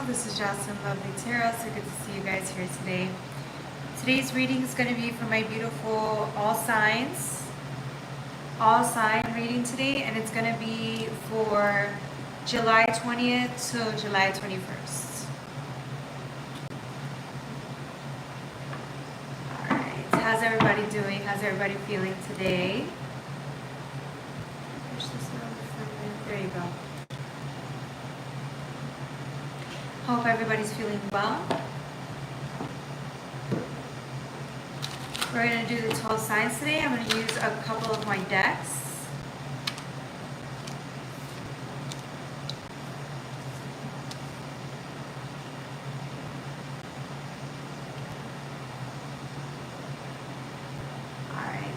channel. This is Jocelyn Lovely Tarot. So good to see you guys here today. Today's reading is going to be for my beautiful all sign reading today, and it's going to be for July 20th to July 21st. Alright, how's everybody doing? How's everybody feeling today? Push this over for a minute. There you go. Hope everybody's feeling well. We're going to do the 12 signs today. I'm going to use a couple of my decks. Alright.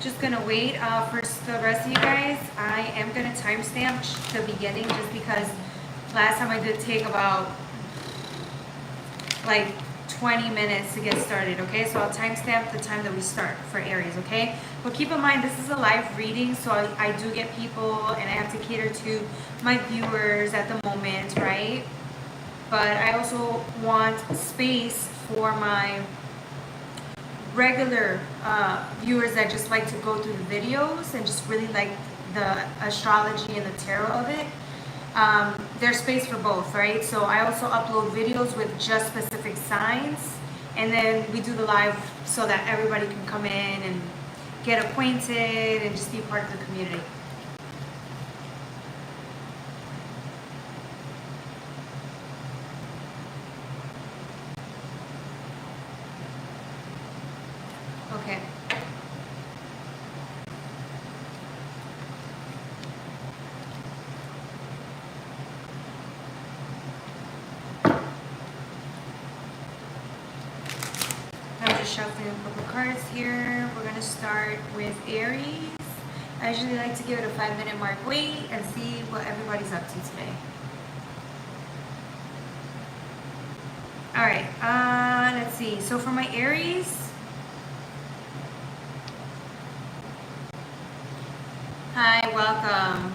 Just going to wait for the rest of you guys. I am going to timestamp the beginning just because last time I did take about like 20 minutes to get started, okay? So I'll timestamp the time that we start for Aries, okay? But keep in mind, this is a live reading, so I do get people and I have to cater to my viewers at the moment, right? But I also want space for my regular viewers that just like to go through the videos and just really like the astrology and the tarot of it. There's space for both, right? So I also upload videos with just specific signs, and then we do the live so that everybody can come in and get acquainted and just be part of the community. Okay. Shuffling a couple cards here. We're going to start with Aries. I usually like to give it a 5-minute mark wait and see what everybody's up to today. Alright, let's see. So for my Aries, hi, welcome.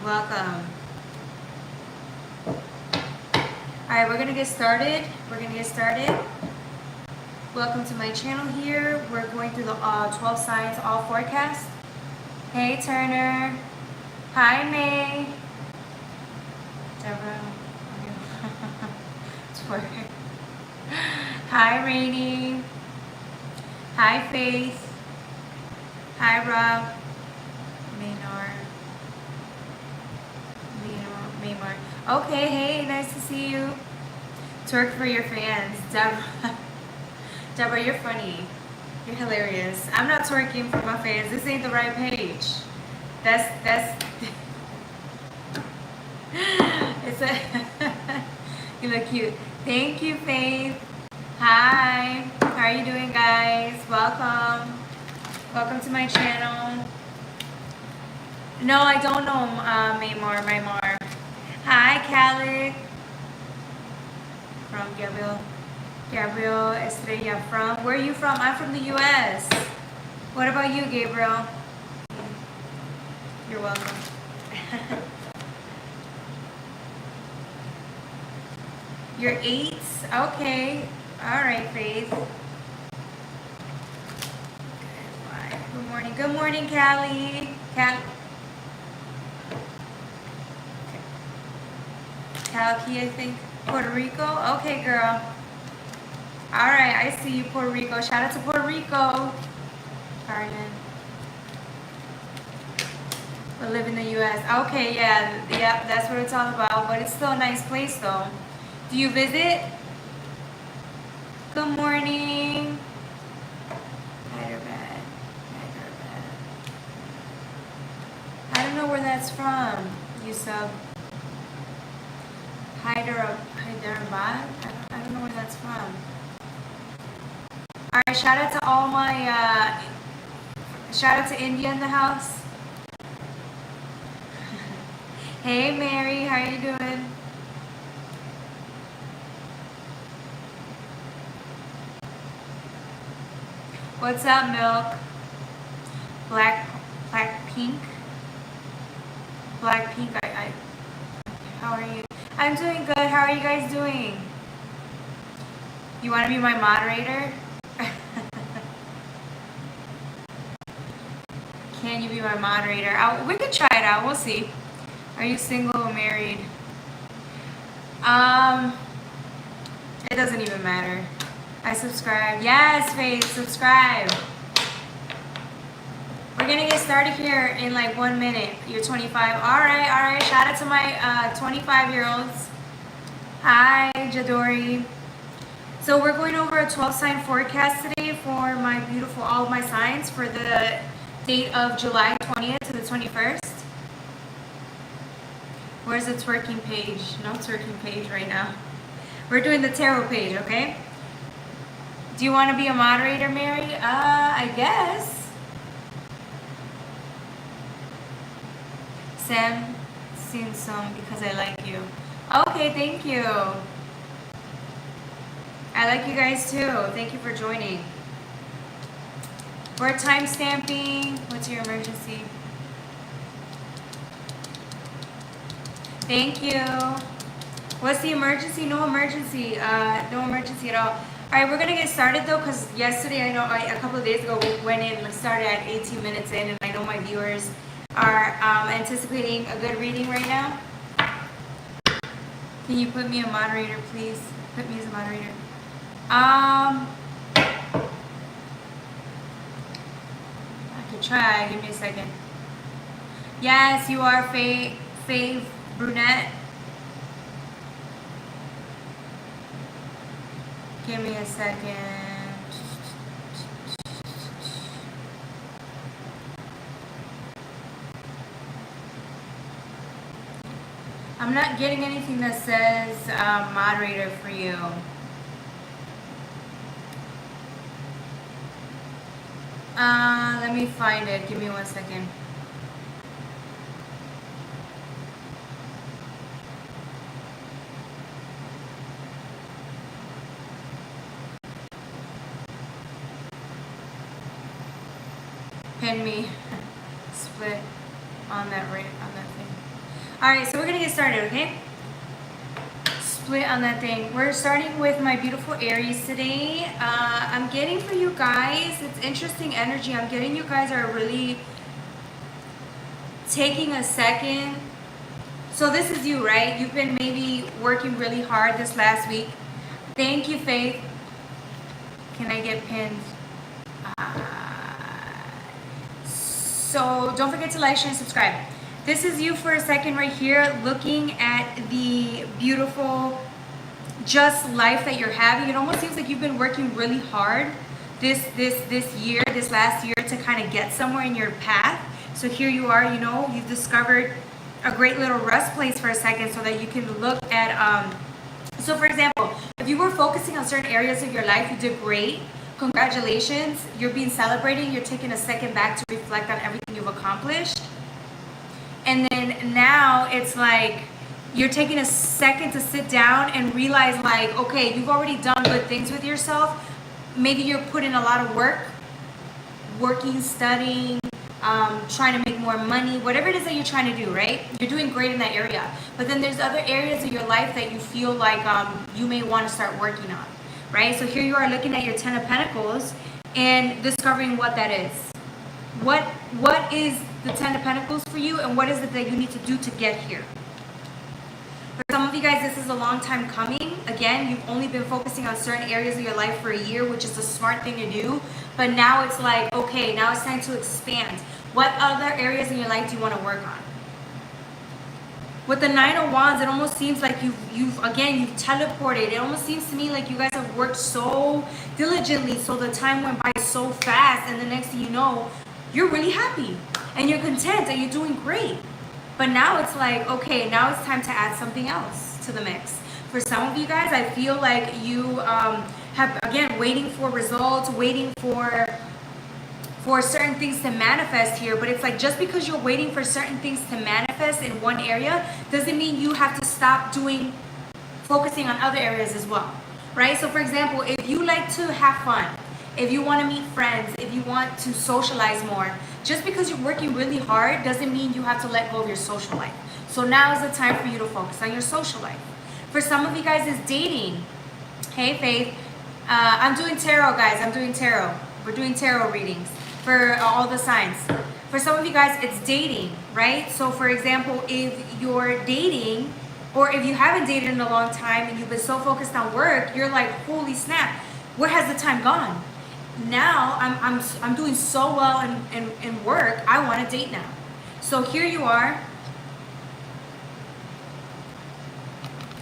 Alright, we're going to get started. Welcome to my channel here. We're going through the 12 signs, all forecast. Hey, Turner. Hi, May. Deborah. Twerk. Hi, Rainy. Hi, Faith. Hi, Rob. Maynard. Okay, hey, nice to see you. Twerk for your fans. Deborah, you're funny. You're hilarious. I'm not twerking for my fans. This ain't the right page. That's it's a you look cute. Thank you, Faith. Hi. How are you doing, guys? Welcome. Welcome to my channel. No, I don't know Maymar. Hi, Calic. From Gabriel Estrella from. Where are you from? I'm from the U.S. What about you, Gabriel? You're welcome. You're 8? Okay. Alright, Faith. Good morning. Good morning, Callie. Callie, I think. Puerto Rico? Okay, girl. Alright, I see you, Puerto Rico. Shout out to Puerto Rico. Carmen. We live in the U.S. Okay, yeah, that's what it's all about. But it's still a nice place, though. Do you visit? Good morning. Hyderabad. I don't know where that's from, Yusuf. Hyderabad? I don't know where that's from. Alright, shout out to all my, shout out to India in the house. Hey Mary, how are you doing? What's up, Milk? Blackpink. How are you? I I'm doing good. How are you guys doing? You want to be my moderator? Can you be my moderator? We could try it out. We'll see. Are you single or married? It doesn't even matter. I subscribe. Yes, Faith, subscribe. We're gonna get started here in like 1 minute. You're 25. All right. Shout out to my 25-year-olds. Hi, Jadori. So we're going over a 12-sign forecast today for my beautiful, all of my signs for the date of July 20th to the 21st. Where's the twerking page? No twerking page right now. We're doing the tarot page, okay? Do you want to be a moderator, Mary? I guess. Sam, sing some because I like you. Okay, thank you. I like you guys too. Thank you for joining. We're time stamping. What's your emergency? Thank you. What's the emergency? No emergency. No emergency at all. All right, we're gonna get started though, because yesterday a couple of days ago we went in and started at 18 minutes in, and I know my viewers are anticipating a good reading right now. Can you put me a moderator, please? Put me as a moderator. I could try. Give me a second. Yes, you are Fave Brunette. Give me a second. I'm not getting anything that says moderator for you. Let me find it. Give me 1 second. Pin me. Split on that thing. All right, so we're gonna get started, okay? Split on that thing. We're starting with my beautiful Aries today. I'm getting for you guys, it's interesting energy. I'm getting you guys are really taking a second. So this is you, right? You've been maybe working really hard this last week. Thank you, Faith. Can I get pinned? So don't forget to like, share, and subscribe. This is you for a second right here, looking at the beautiful just life that you're having. It almost seems like you've been working really hard this last year to kind of get somewhere in your path. So here you are, you know, you've discovered a great little rest place for a second so that you can look at, so for example, if you were focusing on certain areas of your life, you did great. Congratulations, you're being celebrated. You're taking a second back to reflect on everything you've accomplished. And then now it's like you're taking a second to sit down and realize like, okay, you've already done good things with yourself. Maybe you're putting a lot of work, working, studying, trying to make more money, whatever it is that you're trying to do, right? You're doing great in that area. But then there's other areas of your life that you feel like you may want to start working on, right? So here you are looking at your 10 of Pentacles and discovering what that is. What is the 10 of Pentacles for you, and what is it that you need to do to get here? For some of you guys, this is a long time coming. Again, you've only been focusing on certain areas of your life for a year, which is a smart thing to do. But now it's like, okay, now it's time to expand. What other areas in your life do you want to work on? With the 9 of Wands, it almost seems like you've teleported. It almost seems to me like you guys have worked so diligently, so the time went by so fast, and the next thing you know, you're really happy and you're content and you're doing great. But now it's like, okay, now it's time to add something else to the mix. For some of you guys, I feel like you have, again, waiting for results, waiting for certain things to manifest here. But it's like, just because you're waiting for certain things to manifest in one area doesn't mean you have to stop focusing on other areas as well, right? So for example, if you like to have fun, if you want to meet friends, if you want to socialize more, just because you're working really hard doesn't mean you have to let go of your social life. So now is the time for you to focus on your social life. For some of you guys, it's dating. Hey, Faith. I'm doing tarot, guys. I'm doing tarot. We're doing tarot readings for all the signs. For some of you guys, it's dating, right? So, for example, if you're dating, or if you haven't dated in a long time and you've been so focused on work, you're like, holy snap, where has the time gone? Now I'm doing so well in work, I want to date now. So here you are,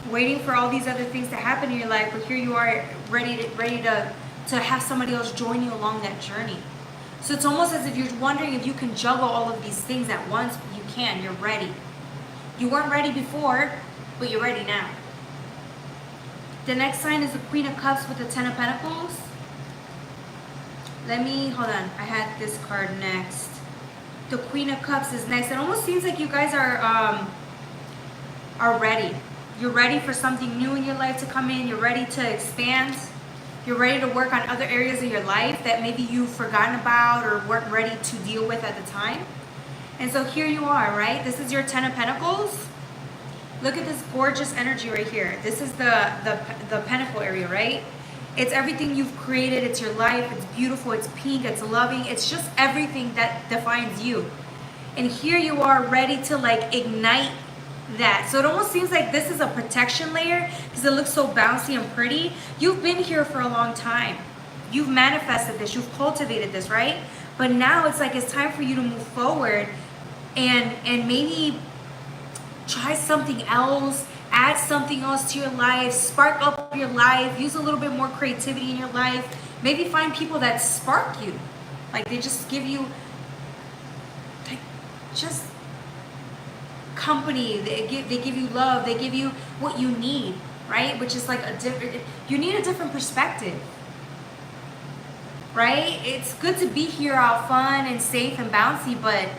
waiting for all these other things to happen in your life, but here you are ready to have somebody else join you along that journey. So it's almost as if you're wondering if you can juggle all of these things at once. You can. You're ready. You weren't ready before, but you're ready now. The next sign is the Queen of Cups with the Ten of Pentacles. Hold on. I had this card next. The Queen of Cups is next. It almost seems like you guys are ready. You're ready for something new in your life to come in. You're ready to expand. You're ready to work on other areas of your life that maybe you've forgotten about or weren't ready to deal with at the time. And so here you are, right? This is your Ten of Pentacles. Look at this gorgeous energy right here. This is the pentacle area, right? It's everything you've created. It's your life. It's beautiful. It's pink. It's loving. It's just everything that defines you. And here you are ready to like ignite that. So it almost seems like this is a protection layer because it looks so bouncy and pretty. You've been here for a long time. You've manifested this. You've cultivated this, right? But now it's like it's time for you to move forward and maybe try something else, add something else to your life, spark up your life, use a little bit more creativity in your life. Maybe find people that spark you. Like they just give you like just company, they give you love, they give you what you need, right? Which is like you need a different perspective, right? It's good to be here all fun and safe and bouncy, but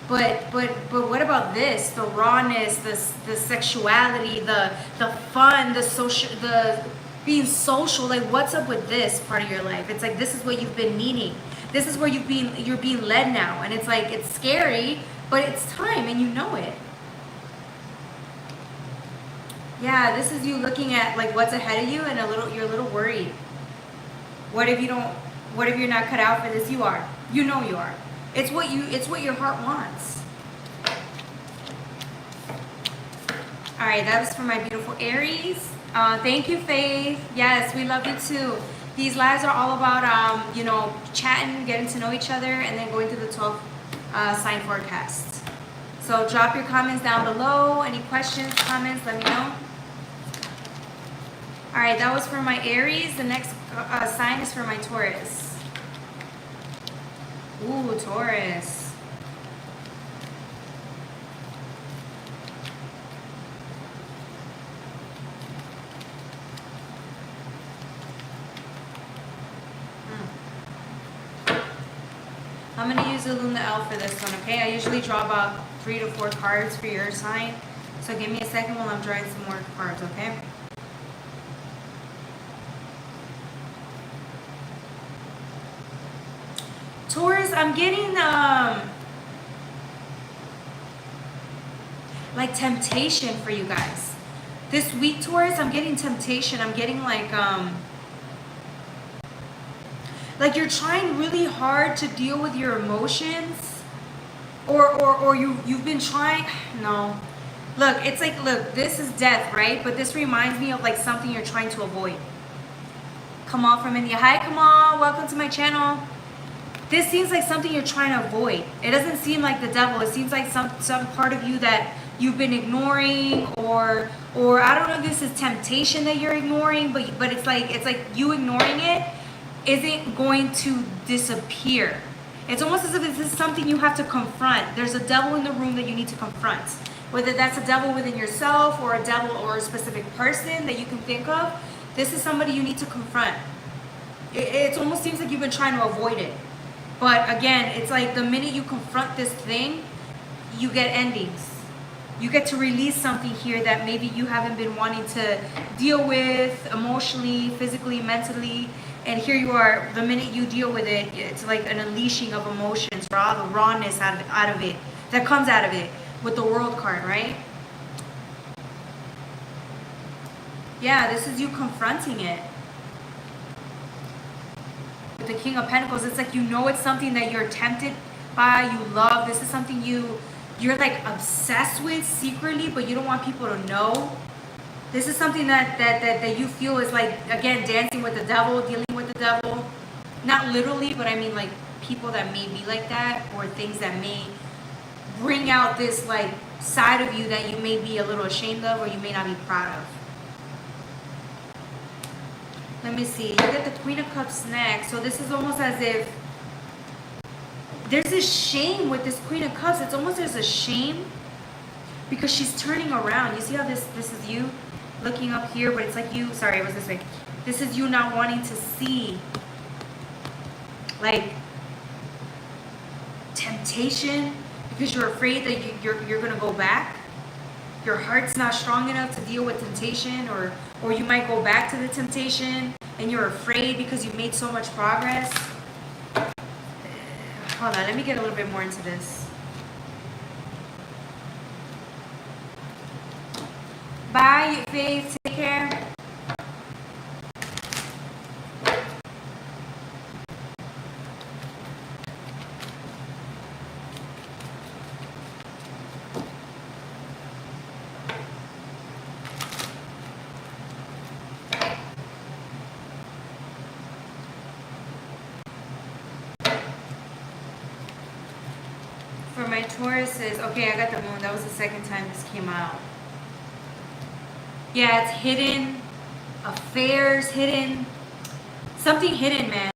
what about this? The rawness, the sexuality, the fun, the social, the being social. Like what's up with this part of your life? It's like this is what you've been needing. This is where you're being led now, and it's like it's scary, but it's time, and you know it. Yeah, this is you looking at like what's ahead of you, and you're a little worried. What if you're not cut out for this? You are. You know you are. It's what your heart wants. All right, that was for my beautiful Aries. Thank you, Faith. Yes, we love you too. These lives are all about chatting, getting to know each other, and then going through the 12 sign forecast. So drop your comments down below. Any questions, comments, let me know. All right, that was for my Aries. The next sign is for my Taurus. Ooh, Taurus. I'm going to use the Luna L for this one, okay? I usually draw about 3 to 4 cards for your sign. So give me a second while I'm drawing some more cards, okay? Taurus, I'm getting like temptation for you guys. This week, Taurus, I'm getting temptation. I'm getting like you're trying really hard to deal with your emotions, or you've been trying. No, look, it's like, look, this is death, right? But this reminds me of like something you're trying to avoid. Kamal from India. Hi, Kamal. Welcome to my channel. This seems like something you're trying to avoid. It doesn't seem like the devil. It seems like some part of you that you've been ignoring, or I don't know if this is temptation that you're ignoring, but it's like you ignoring it isn't going to disappear. It's almost as if this is something you have to confront. There's a devil in the room that you need to confront. Whether that's a devil within yourself or a devil or a specific person that you can think of, this is somebody you need to confront. It almost seems like you've been trying to avoid it. But again, it's like the minute you confront this thing, you get endings. You get to release something here that maybe you haven't been wanting to deal with emotionally, physically, mentally. And here you are, the minute you deal with it, it's like an unleashing of emotions, raw, the rawness out of it, that comes out of it with the World card, right? Yeah, this is you confronting it. With the King of Pentacles, it's like you know it's something that you're tempted by, you love. This is something you're like obsessed with secretly, but you don't want people to know. This is something that you feel is like, again, dancing with the devil, dealing with the devil. Not literally, but I mean like people that may be like that, or things that may bring out this like side of you that you may be a little ashamed of, or you may not be proud of. Let me see. You get the Queen of Cups next. So this is almost as if there's this shame with this Queen of Cups. It's almost there's a shame because she's turning around. You see how this is you looking up here, but it's like you, sorry, it was this way. This is you not wanting to see like temptation because you're afraid that you're going to go back. Your heart's not strong enough to deal with temptation, or you might go back to the temptation and you're afraid because you've made so much progress. Hold on, let me get a little bit more into this. Bye, Faith. Take care. For my Tauruses, okay, I got the moon. That was the second time this came out. Yeah, it's hidden. Affairs hidden. Something hidden, man.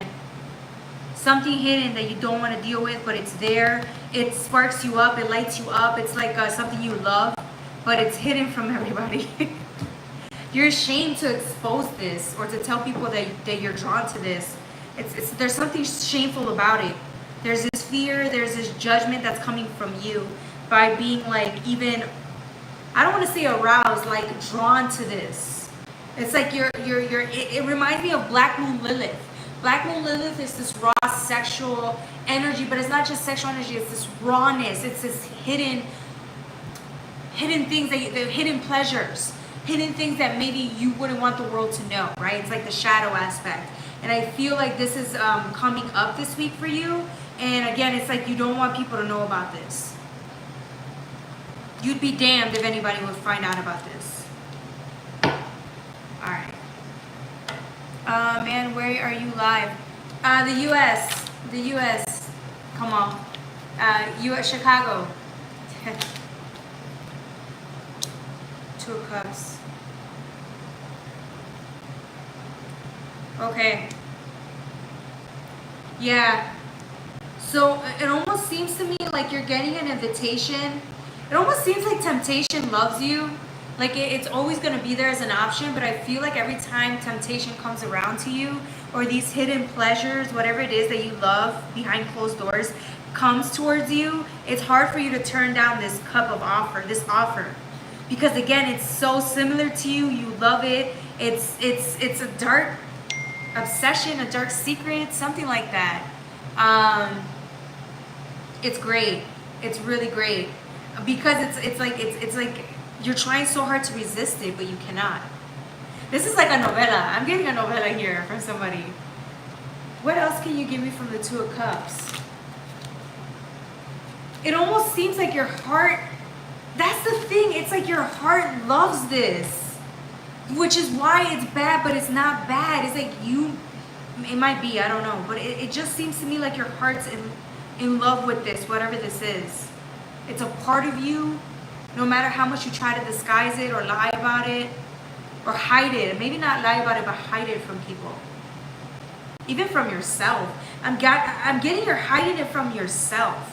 Something hidden that you don't want to deal with, but it's there. It sparks you up. It lights you up. It's like something you love, but it's hidden from everybody. You're ashamed to expose this or to tell people that you're drawn to this. There's something shameful about it. There's this fear, there's this judgment that's coming from you by being like even, I don't want to say aroused, like drawn to this. It's like it reminds me of Black Moon Lilith. Black Moon Lilith is this raw sexual energy, but it's not just sexual energy, it's this rawness. It's this hidden things, hidden pleasures, hidden things that maybe you wouldn't want the world to know, right? It's like the shadow aspect. And I feel like this is coming up this week for you. And again, it's like you don't want people to know about this. You'd be damned if anybody would find out about this. Alright. Man, where are you live? The U.S. The U.S. Come on. U.S. Chicago. Two of Cups. Okay. Yeah. So it almost seems to me like you're getting an invitation. It almost seems like temptation loves you. Like it's always going to be there as an option, but I feel like every time temptation comes around to you, or these hidden pleasures, whatever it is that you love behind closed doors, comes towards you, it's hard for you to turn down this this offer. Because again, it's so similar to you. You love it. It's a dark obsession, a dark secret, something like that. It's great. It's really great because it's like you're trying so hard to resist it, but you cannot. This is like a novela. I'm getting a novela here from somebody. What else can you give me from the Two of Cups? It almost seems like your heart, that's the thing. It's like your heart loves this, which is why it's bad, but it's not bad. It's like it might be, I don't know, but it just seems to me like your heart's in love with this, whatever this is. It's a part of you, no matter how much you try to disguise it or lie about it or hide it. Maybe not lie about it, but hide it from people. Even from yourself. I'm getting you're hiding it from yourself.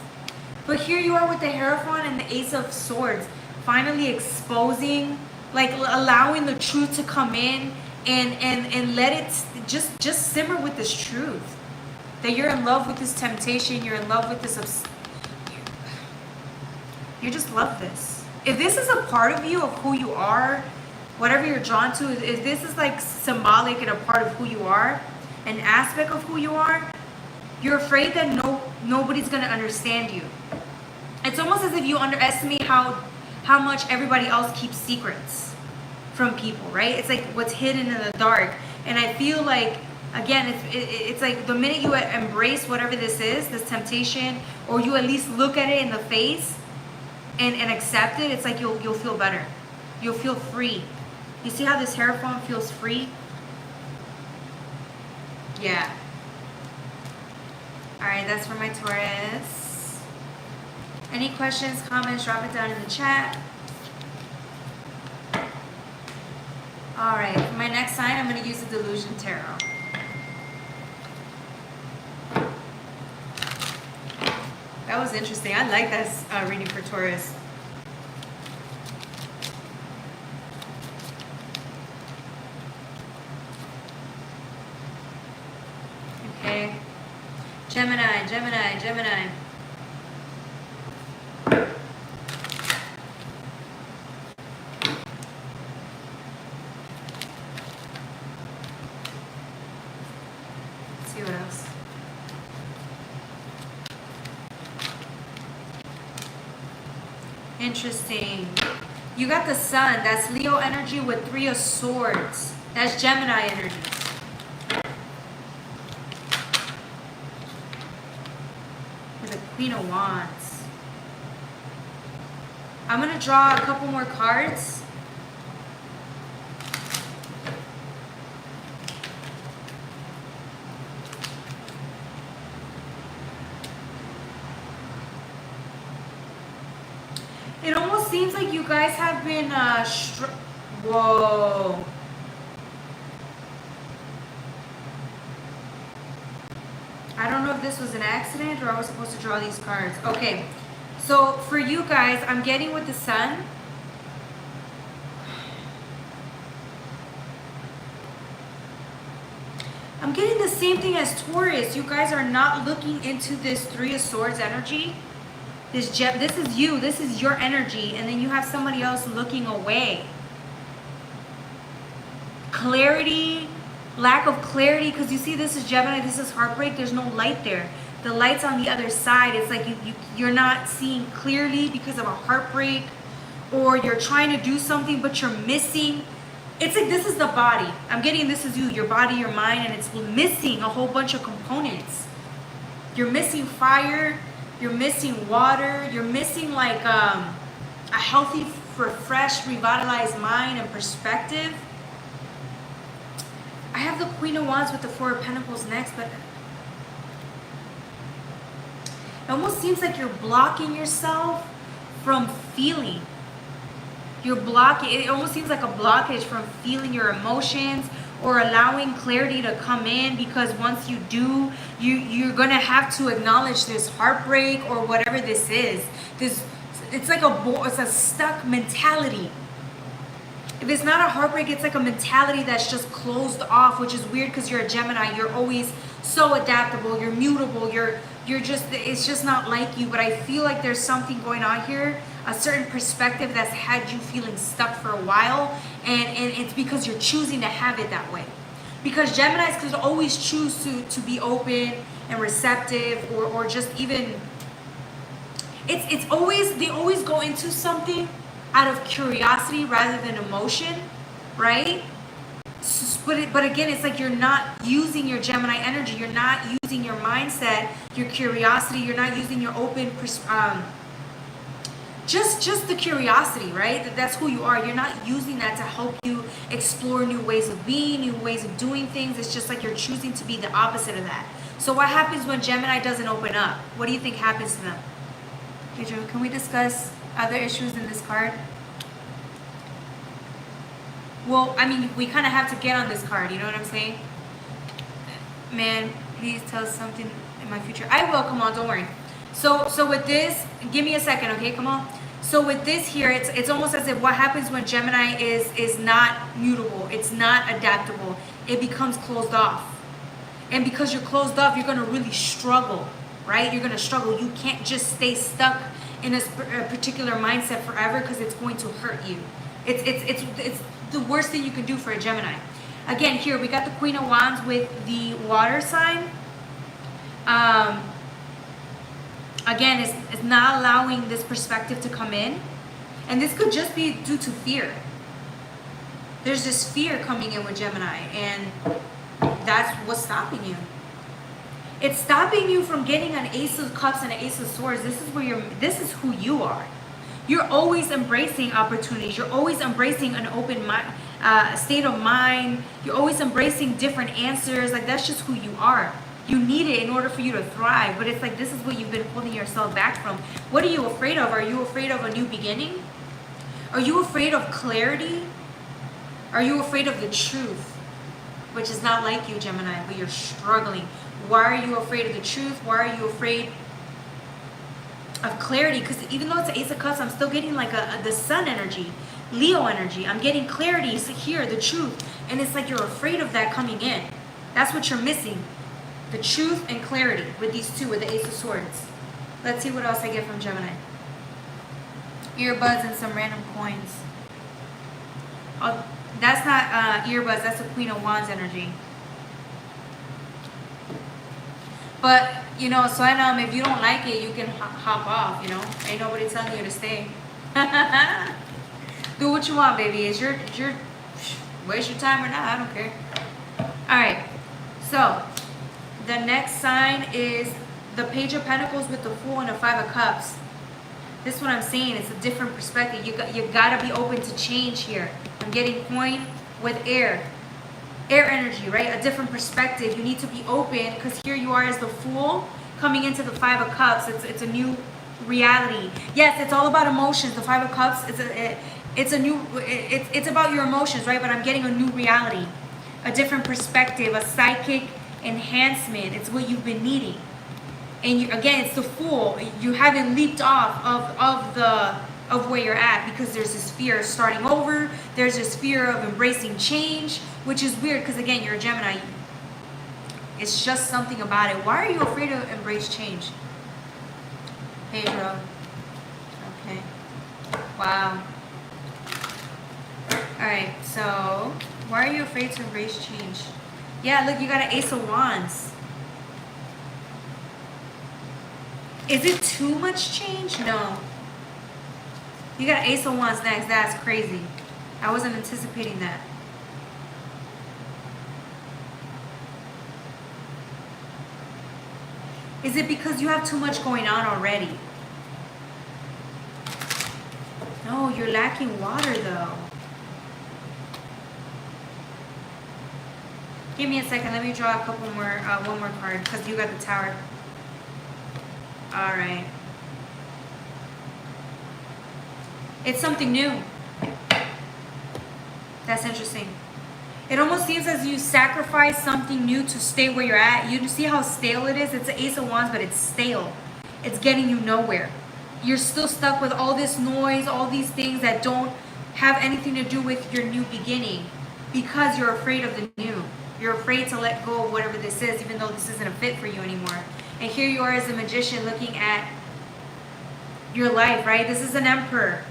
But here you are with the Hierophant and the Ace of Swords, finally exposing, like allowing the truth to come in and let it just simmer with this truth. That you're in love with this temptation, you're in love with this, you just love this. If this is a part of you, of who you are, whatever you're drawn to, if this is like symbolic and a part of who you are, an aspect of who you are, you're afraid that nobody's gonna understand you. It's almost as if you underestimate how much everybody else keeps secrets. from people, right? It's like what's hidden in the dark. And I feel like, again, it's like the minute you embrace whatever this is, this temptation, or you at least look at it in the face and accept it, it's like you'll feel better. You'll feel free. You see how this Hierophant feels free? Yeah. All right, that's for my Taurus. Any questions, comments, drop it down in the chat. All right, for my next sign, I'm going to use the Delusion Tarot. That was interesting. I like that reading for Taurus. Okay. Gemini, Gemini, Gemini. Let's see what else. Interesting. You got the Sun. That's Leo energy with 3 of Swords. That's Gemini energy. With the Queen of Wands. I'm going to draw a couple more cards. It almost seems like you guys have been, whoa. I don't know if this was an accident or I was supposed to draw these cards. Okay, so for you guys, I'm getting with the Sun. I'm getting the same thing as Taurus. You guys are not looking into this 3 of Swords energy. This is you. This is your energy. And then you have somebody else looking away. Clarity, lack of clarity. Because you see, this is Gemini. This is heartbreak. There's no light there. The light's on the other side. It's like you're not seeing clearly because of a heartbreak. Or you're trying to do something, but you're missing. It's like this is the body. I'm getting this is you. Your body, your mind. And it's missing a whole bunch of components. You're missing fire. You're missing water. You're missing like a healthy, fresh, revitalized mind and perspective. I have the Queen of Wands with the 4 of Pentacles next, but it almost seems like you're blocking yourself from feeling. You're blocking. It almost seems like a blockage from feeling your emotions or allowing clarity to come in, because once you do, you're gonna have to acknowledge this heartbreak or whatever this is. It's like it's a stuck mentality. If it's not a heartbreak, it's like a mentality that's just closed off, which is weird because you're a Gemini. You're always so adaptable. You're mutable. It's just not like you. But I feel like there's something going on here, a certain perspective that's had you feeling stuck for a while, and it's because you're choosing to have it that way. Because Geminis could always choose to be open and receptive, or just even, they always go into something out of curiosity rather than emotion, right? But again, it's like you're not using your Gemini energy. You're not using your mindset, your curiosity. You're not using your open just the curiosity, right? That's who you are. You're not using that to help you explore new ways of being, new ways of doing things. It's just like you're choosing to be the opposite of that. So what happens when Gemini doesn't open up? What do you think happens to them? Pedro, can we discuss other issues in this card? Well, I mean, we kind of have to get on this card. You know what I'm saying? Man, please tell us something in my future. I will. Come on, don't worry. So with this, give me a second, okay? Come on. So with this here, it's almost as if what happens when Gemini is not mutable, it's not adaptable, it becomes closed off. And because you're closed off, you're gonna really struggle, right? You're gonna struggle. You can't just stay stuck in a particular mindset forever, because it's going to hurt you. It's the worst thing you can do for a Gemini. Again, here we got the Queen of Wands with the water sign. Again, it's not allowing this perspective to come in. And this could just be due to fear. There's this fear coming in with Gemini, and that's what's stopping you. It's stopping you from getting an Ace of Cups and an Ace of Swords. This is who you are. You're always embracing opportunities. You're always embracing an open mind, state of mind. You're always embracing different answers. Like, that's just who you are. You need it in order for you to thrive. But it's like, this is what you've been holding yourself back from. What are you afraid of? Are you afraid of a new beginning? Are you afraid of clarity? Are you afraid of the truth? Which is not like you, Gemini, but you're struggling. Why are you afraid of the truth? Why are you afraid of clarity? Because even though it's an Ace of Cups, I'm still getting like the Sun energy, Leo energy. I'm getting clarity here, the truth. And it's like you're afraid of that coming in. That's what you're missing. The truth and clarity with these two, with the Ace of Swords. Let's see what else I get from Gemini. Earbuds and some random coins. Oh, that's not earbuds, that's the Queen of Wands energy. But, you know, so if you don't like it, you can hop off, you know. Ain't nobody telling you to stay. Do what you want, baby. It's your waste your time or not, I don't care. Alright, so the next sign is the Page of Pentacles with the Fool and the Five of Cups. This is what I'm saying. It's a different perspective. You gotta be open to change here. I'm getting coin with air energy, right? A different perspective. You need to be open, because here you are as the Fool coming into the Five of Cups. It's a new reality. Yes, it's all about emotions. The Five of Cups, it's about your emotions, right? But I'm getting a new reality, a different perspective, a psychic enhancement. It's what you've been needing. And again, it's the Fool. You haven't leaped off of where you're at, because there's this fear of starting over. There's this fear of embracing change, which is weird, because again, you're a Gemini. It's just something about it. Why are you afraid to embrace change? Pedro. Okay. Wow. Alright, so why are you afraid to embrace change? Yeah, look, you got an Ace of Wands. Is it too much change? No. You got an Ace of Wands next. That's crazy. I wasn't anticipating that. Is it because you have too much going on already? No, you're lacking water though. Give me a second. Let me draw a couple more, one more card, because you got the Tower. All right. It's something new. That's interesting. It almost seems as you sacrifice something new to stay where you're at. You see how stale it is? It's an Ace of Wands, but it's stale. It's getting you nowhere. You're still stuck with all this noise, all these things that don't have anything to do with your new beginning, because you're afraid of the new. You're afraid to let go of whatever this is, even though this isn't a fit for you anymore. And here you are as a magician looking at your life, right? This is an Emperor.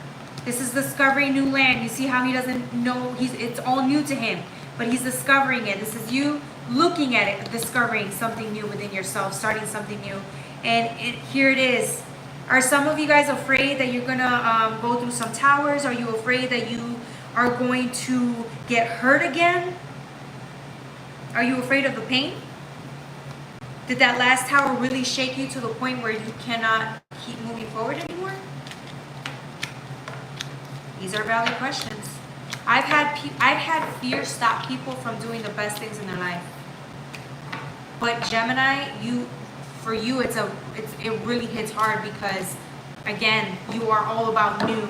This is discovering new land. You see how he doesn't know, it's all new to him, but he's discovering it. This is you looking at it, discovering something new within yourself, starting something new. And here it is. Are some of you guys afraid that you're gonna go through some towers? Are you afraid that you are going to get hurt again? Are you afraid of the pain? Did that last tower really shake you to the point where you cannot keep moving forward anymore? These are valid questions. I've had fear stop people from doing the best things in their life. But Gemini, for you, it really hits hard, because again, you are all about new.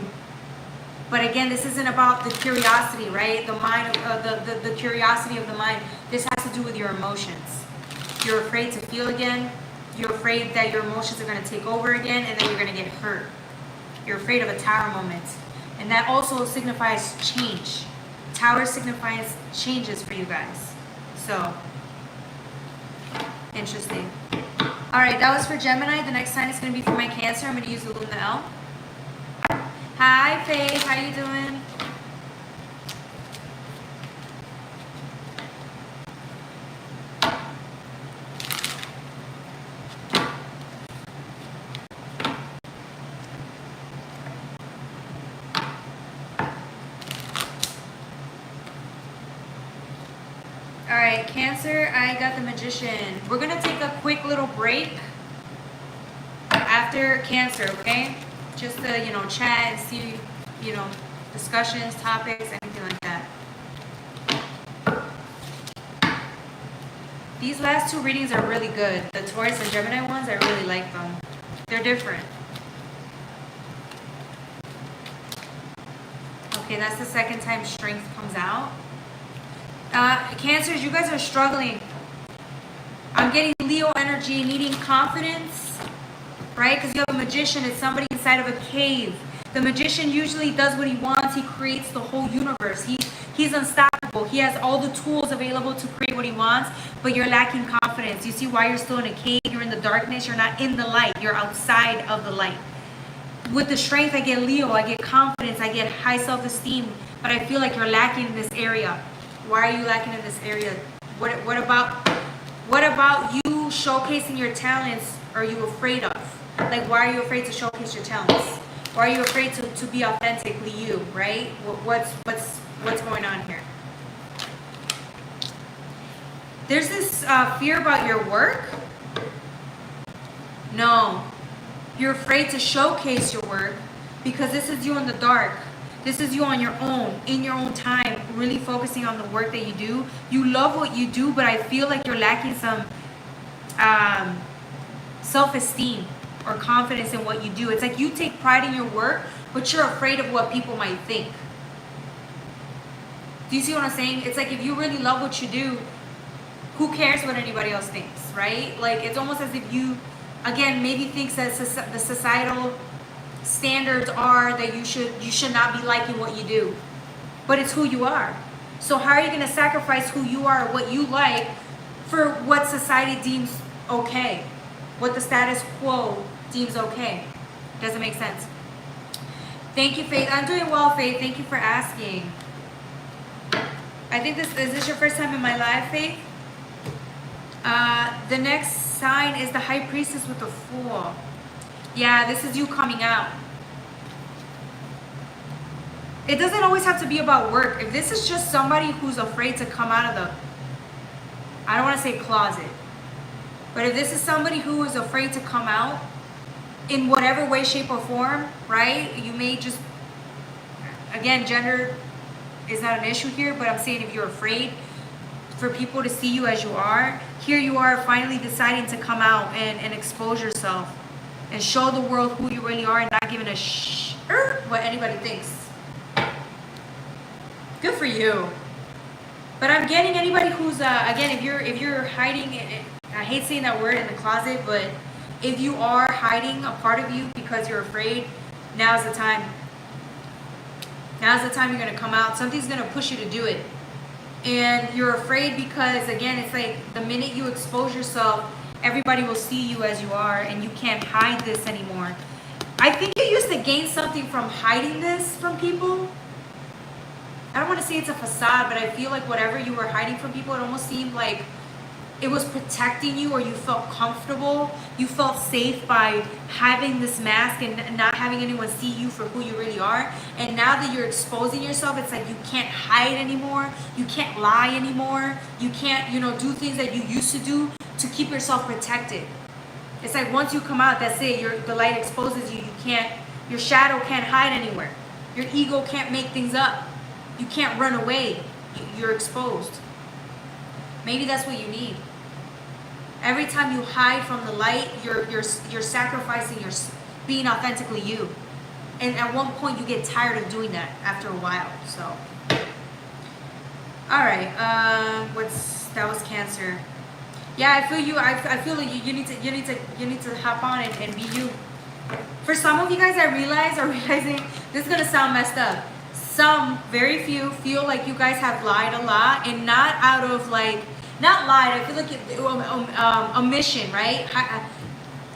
But again, this isn't about the curiosity, right? The mind, the curiosity of the mind. This has to do with your emotions. You're afraid to feel again. You're afraid that your emotions are going to take over again, and then you're going to get hurt. You're afraid of a tower moment. And that also signifies change. Tower signifies changes for you guys. So, interesting. All right, that was for Gemini. The next sign is going to be for my Cancer. I'm going to use the Luna L. Hi, Faith. How you doing? All right, Cancer, I got the Magician. We're going to take a quick little break after Cancer, okay? Just to, you know, chat and see, you know, discussions, topics, anything like that. These last two readings are really good. The Taurus and Gemini ones, I really like them. They're different. Okay, that's the second time strength comes out. Cancers, you guys are struggling. I'm getting Leo energy, needing confidence, right? Because you have a magician, it's somebody inside of a cave. The magician usually does what he wants. He creates the whole universe. He's unstoppable. He has all the tools available to create what he wants, but you're lacking confidence. You see why you're still in a cave? You're in the darkness. You're not in the light. You're outside of the light. With the strength, I get Leo. I get confidence. I get high self-esteem, but I feel like you're lacking in this area. Why are you lacking in this area? What about you showcasing your talents are you afraid of? Like, why are you afraid to showcase your talents? Why are you afraid to be authentically you, right? What's going on here? There's this fear about your work. No. You're afraid to showcase your work because this is you in the dark. This is you on your own, in your own time, really focusing on the work that you do. You love what you do, but I feel like you're lacking some self-esteem or confidence in what you do. It's like you take pride in your work, but you're afraid of what people might think. Do you see what I'm saying? It's like if you really love what you do, who cares what anybody else thinks, right? Like it's almost as if you, again, maybe thinks that the societal standards are that you should not be liking what you do, but it's who you are. So how are you going to sacrifice who you are, what you like, for what society deems okay, what the status quo deems okay? Doesn't make sense. Thank you, Faith. I'm doing well, Faith. Thank you for asking. I think is this your first time in my live, Faith? The next sign is the High Priestess with the Fool. Yeah, this is you coming out. It doesn't always have to be about work. If this is just somebody who's afraid to come out of the, I don't want to say closet, but if this is somebody who is afraid to come out in whatever way, shape, or form, right? You may just, again, gender is not an issue here, but I'm saying if you're afraid for people to see you as you are, here you are finally deciding to come out and expose yourself and show the world who you really are and not giving a what anybody thinks. Good for you. But I'm getting anybody who's again, if you're hiding it, I hate saying that word, in the closet, but if you are hiding a part of you because you're afraid, now's the time. Now's the time you're going to come out. Something's going to push you to do it. And you're afraid because, again, it's like the minute you expose yourself, everybody will see you as you are, and you can't hide this anymore. I think you used to gain something from hiding this from people. I don't want to say it's a facade, but I feel like whatever you were hiding from people, it almost seemed like it was protecting you, or you felt comfortable. You felt safe by having this mask and not having anyone see you for who you really are. And now that you're exposing yourself, it's like you can't hide anymore. You can't lie anymore. You can't, do things that you used to do to keep yourself protected. It's like once you come out, that's it. The light exposes you. Your shadow can't hide anywhere. Your ego can't make things up. You can't run away. You're exposed. Maybe that's what you need. Every time you hide from the light, you're sacrificing your being authentically you. And at one point, you get tired of doing that after a while. So, all right. That was Cancer. Yeah, I feel you. I feel like you need to hop on and be you. For some of you guys, are realizing this is gonna sound messed up. Some, very few, feel like you guys have lied a lot, and not out of not lied. I feel like omission, right?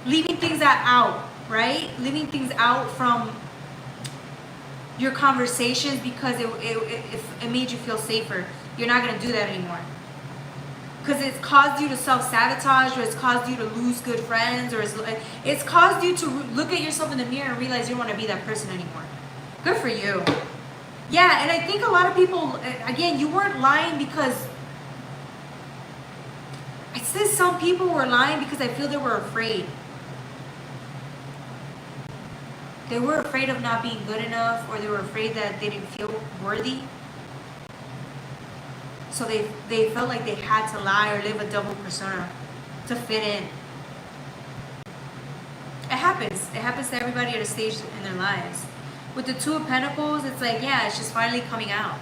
Leaving things out, right? Leaving things out from your conversations because it made you feel safer. You're not gonna do that anymore. Because it's caused you to self-sabotage, or it's caused you to lose good friends, or it's caused you to look at yourself in the mirror and realize you don't want to be that person anymore. Good for you. Yeah, and I think a lot of people, again, you weren't lying because I said some people were lying because I feel they were afraid. They were afraid of not being good enough, or they were afraid that they didn't feel worthy. So they felt like they had to lie or live a double persona to fit in. It happens. It happens to everybody at a stage in their lives. With the Two of Pentacles, it's like, yeah, it's just finally coming out.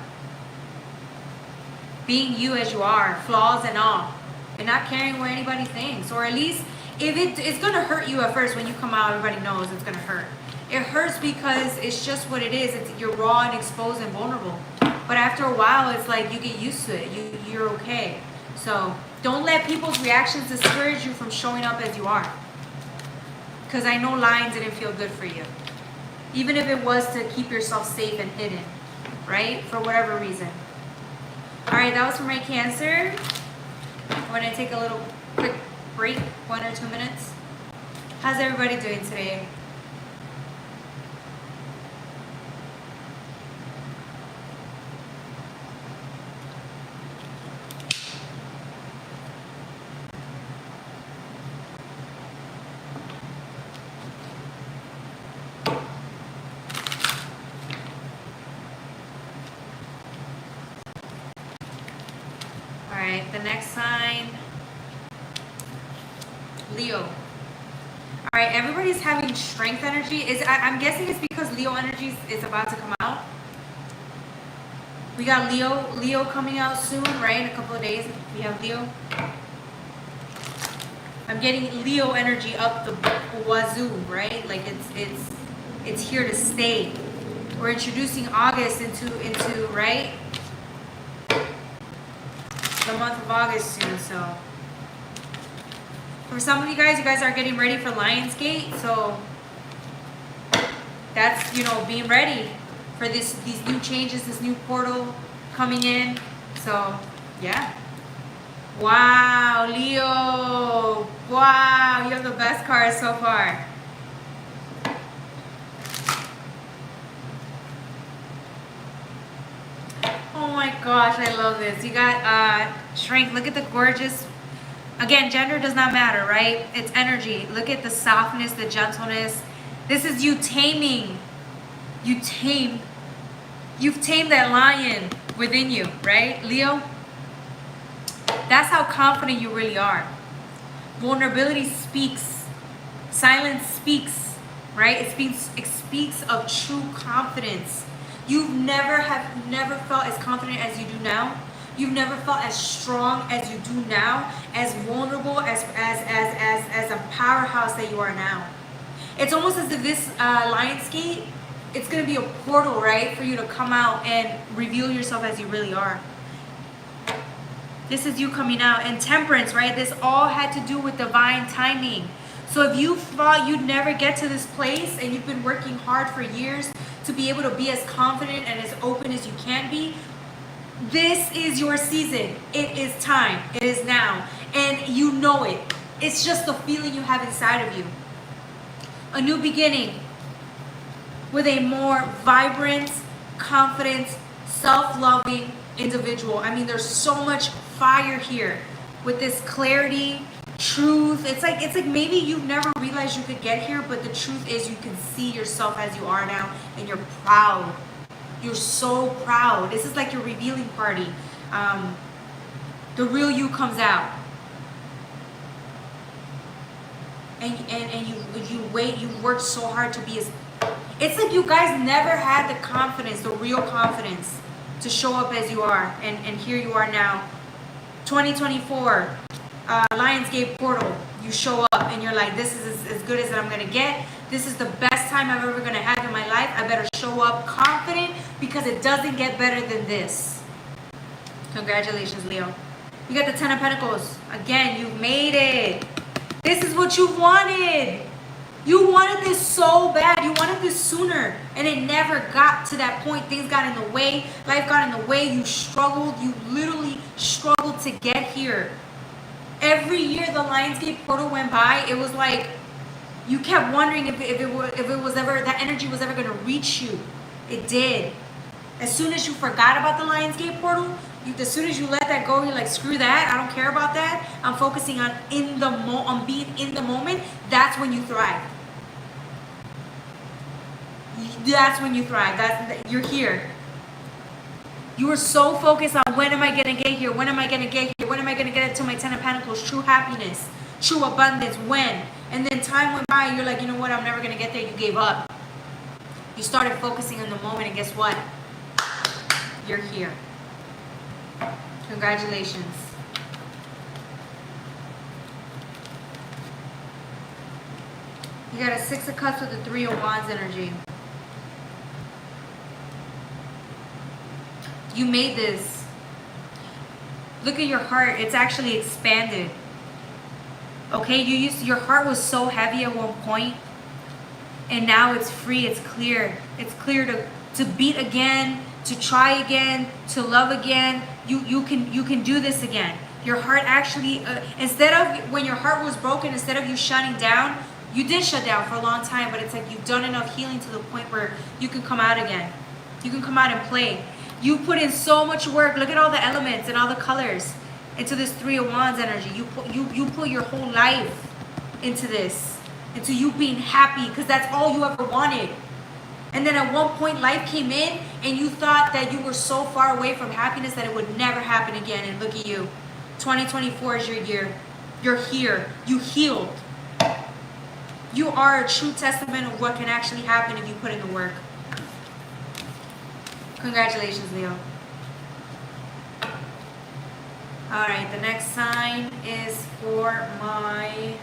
Being you as you are, flaws and all. And not caring what anybody thinks. Or at least, if it's going to hurt you at first when you come out, everybody knows it's going to hurt. It hurts because it's just what it is. You're raw and exposed and vulnerable. But after a while, it's like you get used to it. You're okay. So don't let people's reactions discourage you from showing up as you are. Because I know lying didn't feel good for you. Even if it was to keep yourself safe and hidden. Right? For whatever reason. Alright, that was for my Cancer. I'm going to take a little quick break. 1 or 2 minutes. How's everybody doing today? The next sign, Leo. All right, everybody's having strength energy. I'm guessing it's because Leo energy is about to come out. We got Leo coming out soon, right? In a couple of days, we have Leo. I'm getting Leo energy up the wazoo, right? Like it's here to stay. We're introducing August into right? The month of August soon, so for some of you guys are getting ready for Lionsgate, so that's, you know, being ready for these new changes, this new portal coming in. So yeah. Wow, Leo. Wow, you have the best card so far. Oh my gosh, I love this. You got strength. Look at the gorgeous. Again, gender does not matter, right? It's energy. Look at the softness, the gentleness. This is you taming. You've tamed that lion within you, right, Leo? That's how confident you really are. Vulnerability speaks. Silence speaks, right? It speaks of true confidence. You've never felt as confident as you do now. You've never felt as strong as you do now, as vulnerable, as a powerhouse that you are now. It's almost as if this Lionsgate, it's going to be a portal, right, for you to come out and reveal yourself as you really are. This is you coming out. And Temperance, right? This all had to do with divine timing. So if you thought you'd never get to this place and you've been working hard for years to be able to be as confident and as open as you can be, this is your season. It is time. It is now. And you know it. It's just the feeling you have inside of you. A new beginning with a more vibrant, confident, self-loving individual. I mean, there's so much fire here with this clarity, truth. It's like maybe you've never realized you could get here, but the truth is you can see yourself as you are now, and you're proud. You're so proud. This is like your revealing party. The real you comes out. And you worked so hard to be as... It's like you guys never had the confidence, the real confidence, to show up as you are. And here you are now. 2024, Lionsgate portal. You show up and you're like, this is as good as I'm going to get. This is the best time I'm ever going to have in my life. I better show up confident because it doesn't get better than this. Congratulations, Leo. You got the 10 of Pentacles. Again, you've made it. This is what you wanted. You wanted this so bad. You wanted this sooner. And it never got to that point. Things got in the way. Life got in the way. You struggled. You literally struggled to get here. Every year the Lionsgate portal went by, it was like you kept wondering if it was ever, that energy was ever going to reach you. It did. As soon as you forgot about the Lionsgate portal, As soon as you let that go, you're like, screw that, I don't care about that. I'm focusing on on being in the moment. That's when you thrive. That's when you thrive. You're here. You are so focused on when am I gonna get here? When am I gonna get here? When am I gonna get to my 10 of Pentacles? True happiness, true abundance. When? And then time went by. You're like, you know what? I'm never gonna get there. You gave up. You started focusing on the moment, and guess what? You're here. Congratulations. You got a 6 of Cups with the 3 of Wands energy. You made this. Look at your heart. It's actually expanded. Okay, your heart was so heavy at one point, and now it's free. It's clear. It's clear to beat again, to try again, to love again. You can do this again. Your heart actually, instead of when your heart was broken, instead of you shutting down, you did shut down for a long time, but it's like you've done enough healing to the point where you can come out again. You can come out and play. You put in so much work. Look at all the elements and all the colors into this 3 of Wands energy. You put your whole life into this, into you being happy, because that's all you ever wanted. And then at one point life came in and you thought that you were so far away from happiness that it would never happen again. And look at you. 2024 is your year. You're here. You healed. You are a true testament of what can actually happen if you put in the work. Congratulations, Leo. All right, the next sign is for my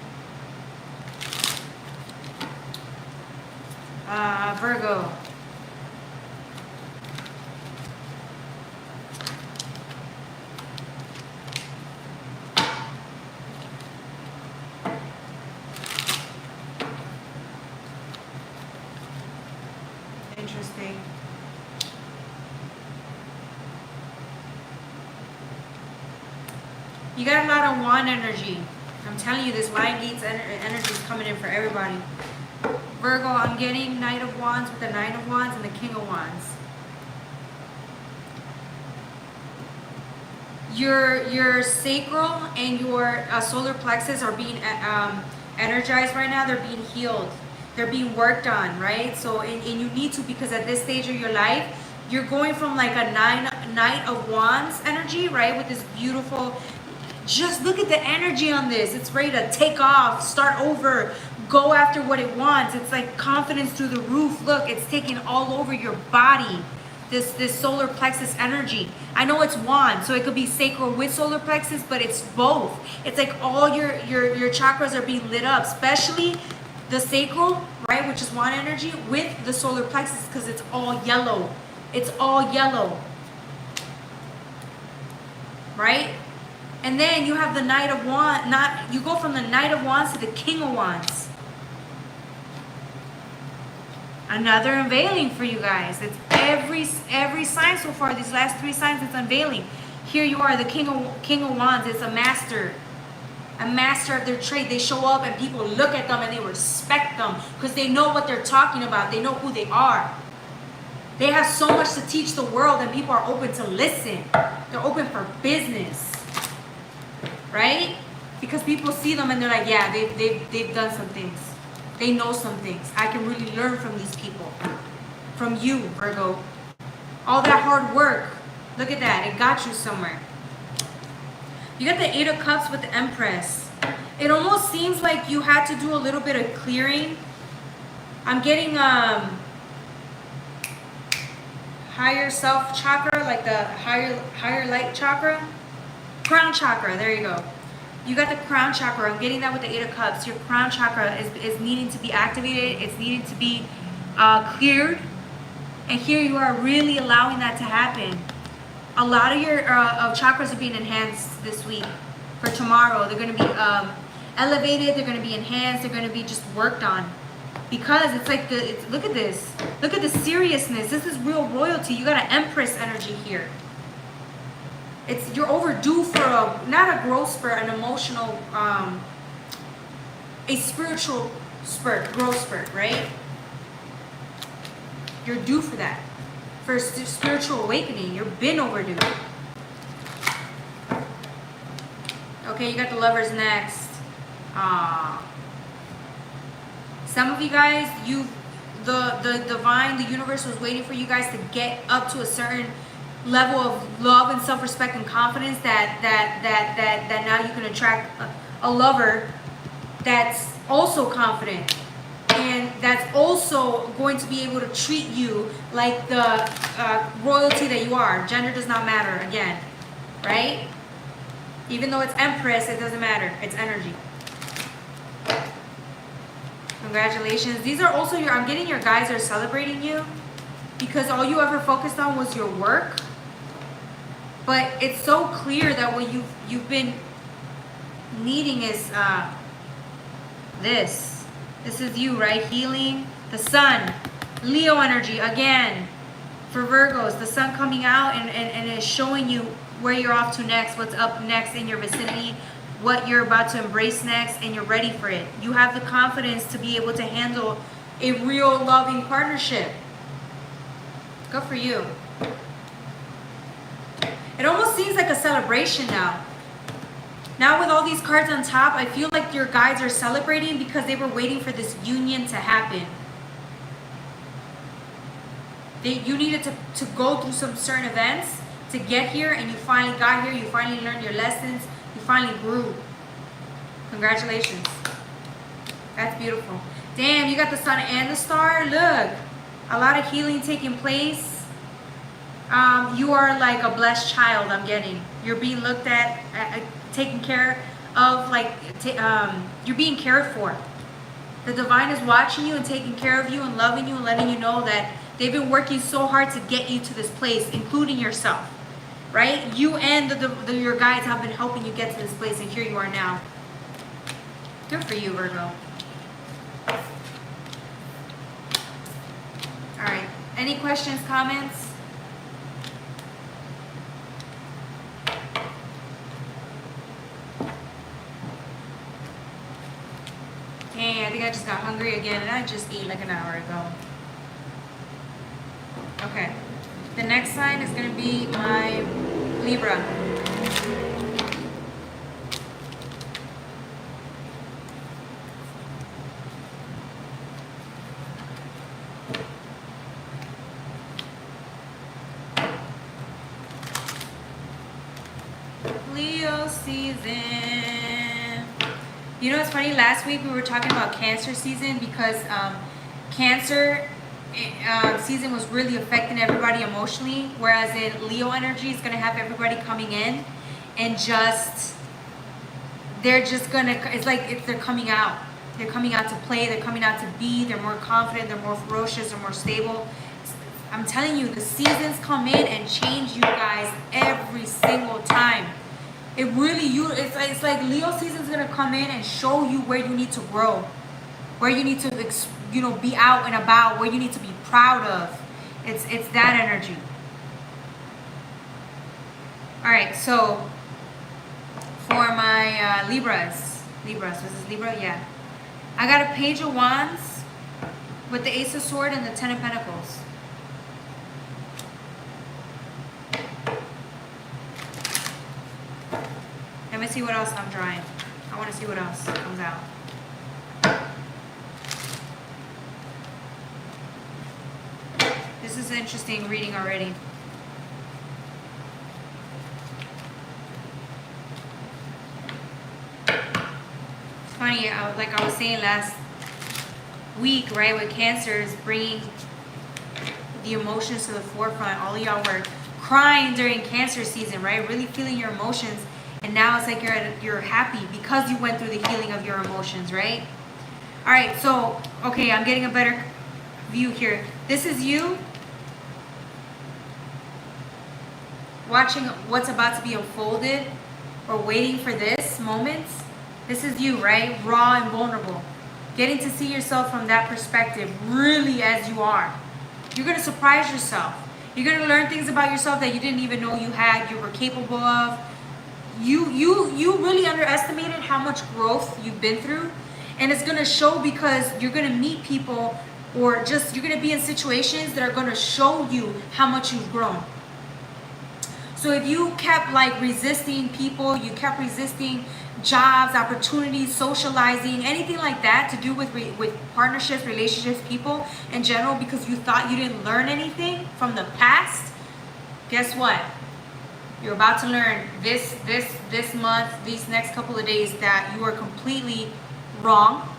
Virgo. Interesting. You got a lot of wand energy. I'm telling you, this Lion Gates energy is coming in for everybody. Virgo, I'm getting Knight of Wands with the 9 of Wands and the King of Wands. Your sacral and your solar plexus are being energized right now. They're being healed. They're being worked on, right? So, and you need to, because at this stage of your life, you're going from like a Knight of Wands energy, right? With this beautiful, just look at the energy on this. It's ready to take off, start over, go after what it wants. It's like confidence through the roof. Look, it's taking all over your body. This solar plexus energy. I know it's wand, so it could be sacral with solar plexus, but it's both. It's like all your chakras are being lit up, especially the sacral, right, which is wand energy, with the solar plexus, because it's all yellow. It's all yellow, right? And then you have the Knight of Wands. You go from the Knight of Wands to the King of Wands. Another unveiling for you guys. It's every sign so far. These last 3 signs, it's unveiling. Here you are, the King of Wands. It's a master of their trade. They show up and people look at them and they respect them because they know what they're talking about. They know who they are. They have so much to teach the world, and people are open to listen. They're open for business, right? Because people see them and they're like, yeah, they've done some things. They know some things. I can really learn from these people. From you, Virgo. All that hard work. Look at that. It got you somewhere. You got the 8 of Cups with the Empress. It almost seems like you had to do a little bit of clearing. I'm getting higher self chakra, like the higher light chakra. Crown chakra. There you go. You got the crown chakra. I'm getting that with the 8 of Cups. Your crown chakra is needing to be activated. It's needing to be cleared. And here you are really allowing that to happen. A lot of your chakras are being enhanced this week. For tomorrow, they're going to be elevated. They're going to be enhanced. They're going to be just worked on. Because it's like, look at this. Look at the seriousness. This is real royalty. You got an Empress energy here. You're overdue for not a growth spurt, an emotional, a spiritual spurt, growth spurt, right? You're due for that. For spiritual awakening, you've been overdue. Okay, you got the Lovers next. Some of you guys, the divine, the universe was waiting for you guys to get up to a certain level of love and self-respect and confidence that now you can attract a lover that's also confident and that's also going to be able to treat you like the royalty that you are. Gender does not matter, again, right? Even though it's Empress, it doesn't matter. It's energy. Congratulations. These are also I'm getting your guys are celebrating you because all you ever focused on was your work. But it's so clear that what you've been needing is this. This is you, right? Healing. The sun. Leo energy, again. For Virgos, the sun coming out and is showing you where you're off to next, what's up next in your vicinity, what you're about to embrace next, and you're ready for it. You have the confidence to be able to handle a real loving partnership. Good for you. It almost seems like a celebration now. Now with all these cards on top, I feel like your guides are celebrating because they were waiting for this union to happen. You needed to go through some certain events to get here, and you finally got here. You finally learned your lessons. You finally grew. Congratulations. That's beautiful. Damn, you got the sun and the star. Look, a lot of healing taking place. You are like a blessed child, I'm getting. You're being looked at, taken care of, like you're being cared for. The divine is watching you and taking care of you and loving you and letting you know that they've been working so hard to get you to this place, including yourself, right? You and your guides have been helping you get to this place, and here you are now. Good for you, Virgo. All right. Any questions, comments? Hey, I think I just got hungry again, and I just ate like an hour ago. Okay. The next sign is going to be my Libra. Leo season. You know, it's funny, last week we were talking about Cancer season because Cancer season was really affecting everybody emotionally, whereas in Leo energy, it's going to have everybody coming in and they're just going to, it's like they're coming out. They're coming out to play, they're coming out to be, they're more confident, they're more ferocious, they're more stable. I'm telling you, the seasons come in and change you guys every single time. It really, it's like Leo season is going to come in and show you where you need to grow, where you need to, be out and about, where you need to be proud of. It's that energy. All right, so for my Libras, was this Libra? Yeah. I got a Page of Wands with the Ace of Swords and the Ten of Pentacles. Let me see what else I'm drawing. I want to see what else comes out. This is an interesting reading already. It's funny, like I was saying last week, right, with Cancer is bringing the emotions to the forefront. All of y'all were crying during Cancer season, right? Really feeling your emotions. And now it's like you're happy because you went through the healing of your emotions, right? All right, so, okay, I'm getting a better view here. This is you watching what's about to be unfolded or waiting for this moment. This is you, right? Raw and vulnerable. Getting to see yourself from that perspective, really as you are. You're going to surprise yourself. You're going to learn things about yourself that you didn't even know you had, you were capable of. You really underestimated how much growth you've been through, and it's going to show because you're going to meet people or just you're going to be in situations that are going to show you how much you've grown. So if you kept like resisting people, you kept resisting jobs, opportunities, socializing, anything like that to do with partnerships, relationships, people in general, because you thought you didn't learn anything from the past, guess what? You're about to learn this month, these next couple of days, that you are completely wrong,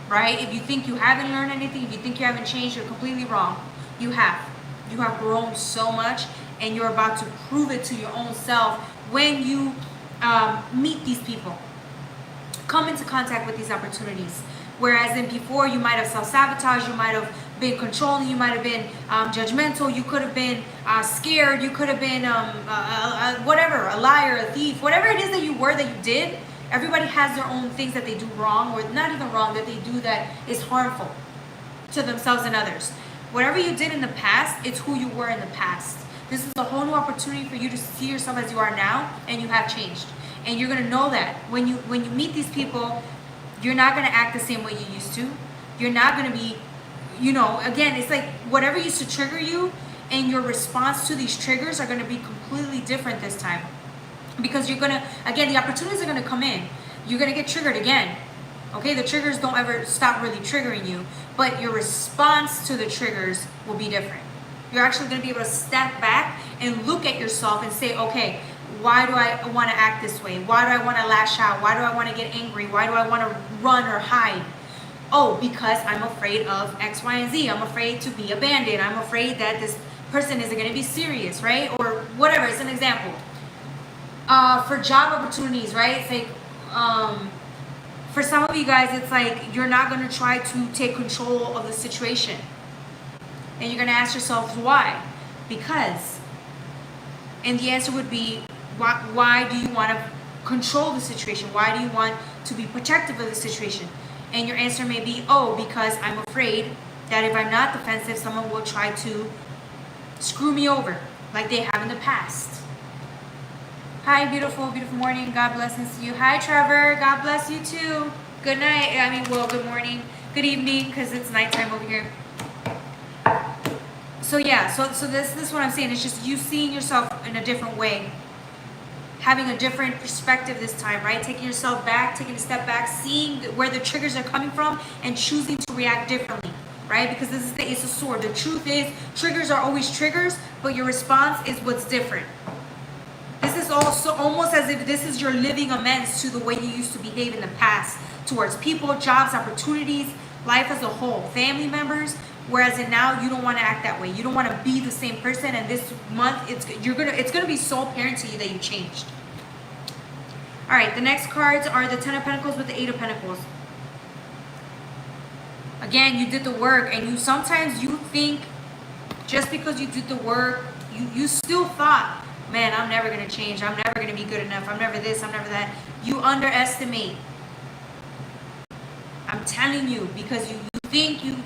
right? If you think you haven't learned anything, if you think you haven't changed, you're completely wrong. You have. You have grown so much, and you're about to prove it to your own self when you meet these people, come into contact with these opportunities. Whereas in before, you might have self-sabotaged, you might have been controlling, you might have been judgmental, you could have been scared, you could have been whatever, a liar, a thief, whatever it is that you were, that you did. Everybody has their own things that they do wrong, or not even wrong, that they do that is harmful to themselves and others. Whatever you did in the past, it's who you were in the past. This is a whole new opportunity for you to see yourself as you are now, and you have changed. And you're gonna know that when you meet these people, you're not gonna act the same way you used to. You're not gonna be, again, it's like whatever used to trigger you, and your response to these triggers are gonna be completely different this time. Because you're gonna, again, the opportunities are gonna come in. You're gonna get triggered again. Okay, the triggers don't ever stop really triggering you, but your response to the triggers will be different. You're actually gonna be able to step back and look at yourself and say, okay, why do I want to act this way? Why do I want to lash out? Why do I want to get angry? Why do I want to run or hide? Oh, because I'm afraid of X, Y, and Z. I'm afraid to be abandoned. I'm afraid that this person isn't going to be serious, right? Or whatever. It's an example. For job opportunities, right? It's like, for some of you guys, it's like you're not going to try to take control of the situation. And you're going to ask yourself, why? Because. And the answer would be, why do you want to control the situation? Why do you want to be protective of the situation? And your answer may be, oh, because I'm afraid that if I'm not defensive, someone will try to screw me over like they have in the past. Hi, beautiful, beautiful morning. God blessings to you. Hi, Trevor. God bless you too. Good night. Good morning. Good evening, because it's nighttime over here. So yeah, so this is what I'm saying. It's just you seeing yourself in a different way. Having a different perspective this time, right? Taking yourself back, taking a step back, seeing where the triggers are coming from, and choosing to react differently, right? Because this is the Ace of Swords. The truth is, triggers are always triggers, but your response is what's different. This is also almost as if this is your living amends to the way you used to behave in the past towards people, jobs, opportunities, life as a whole, family members. Whereas in now, you don't want to act that way. You don't want to be the same person. And this month, it's gonna be so apparent to you that you changed. All right, the next cards are the Ten of Pentacles with the Eight of Pentacles. Again, you did the work, and sometimes you think just because you did the work, you still thought, man, I'm never gonna change. I'm never gonna be good enough. I'm never this. I'm never that. You underestimate. I'm telling you, because you think you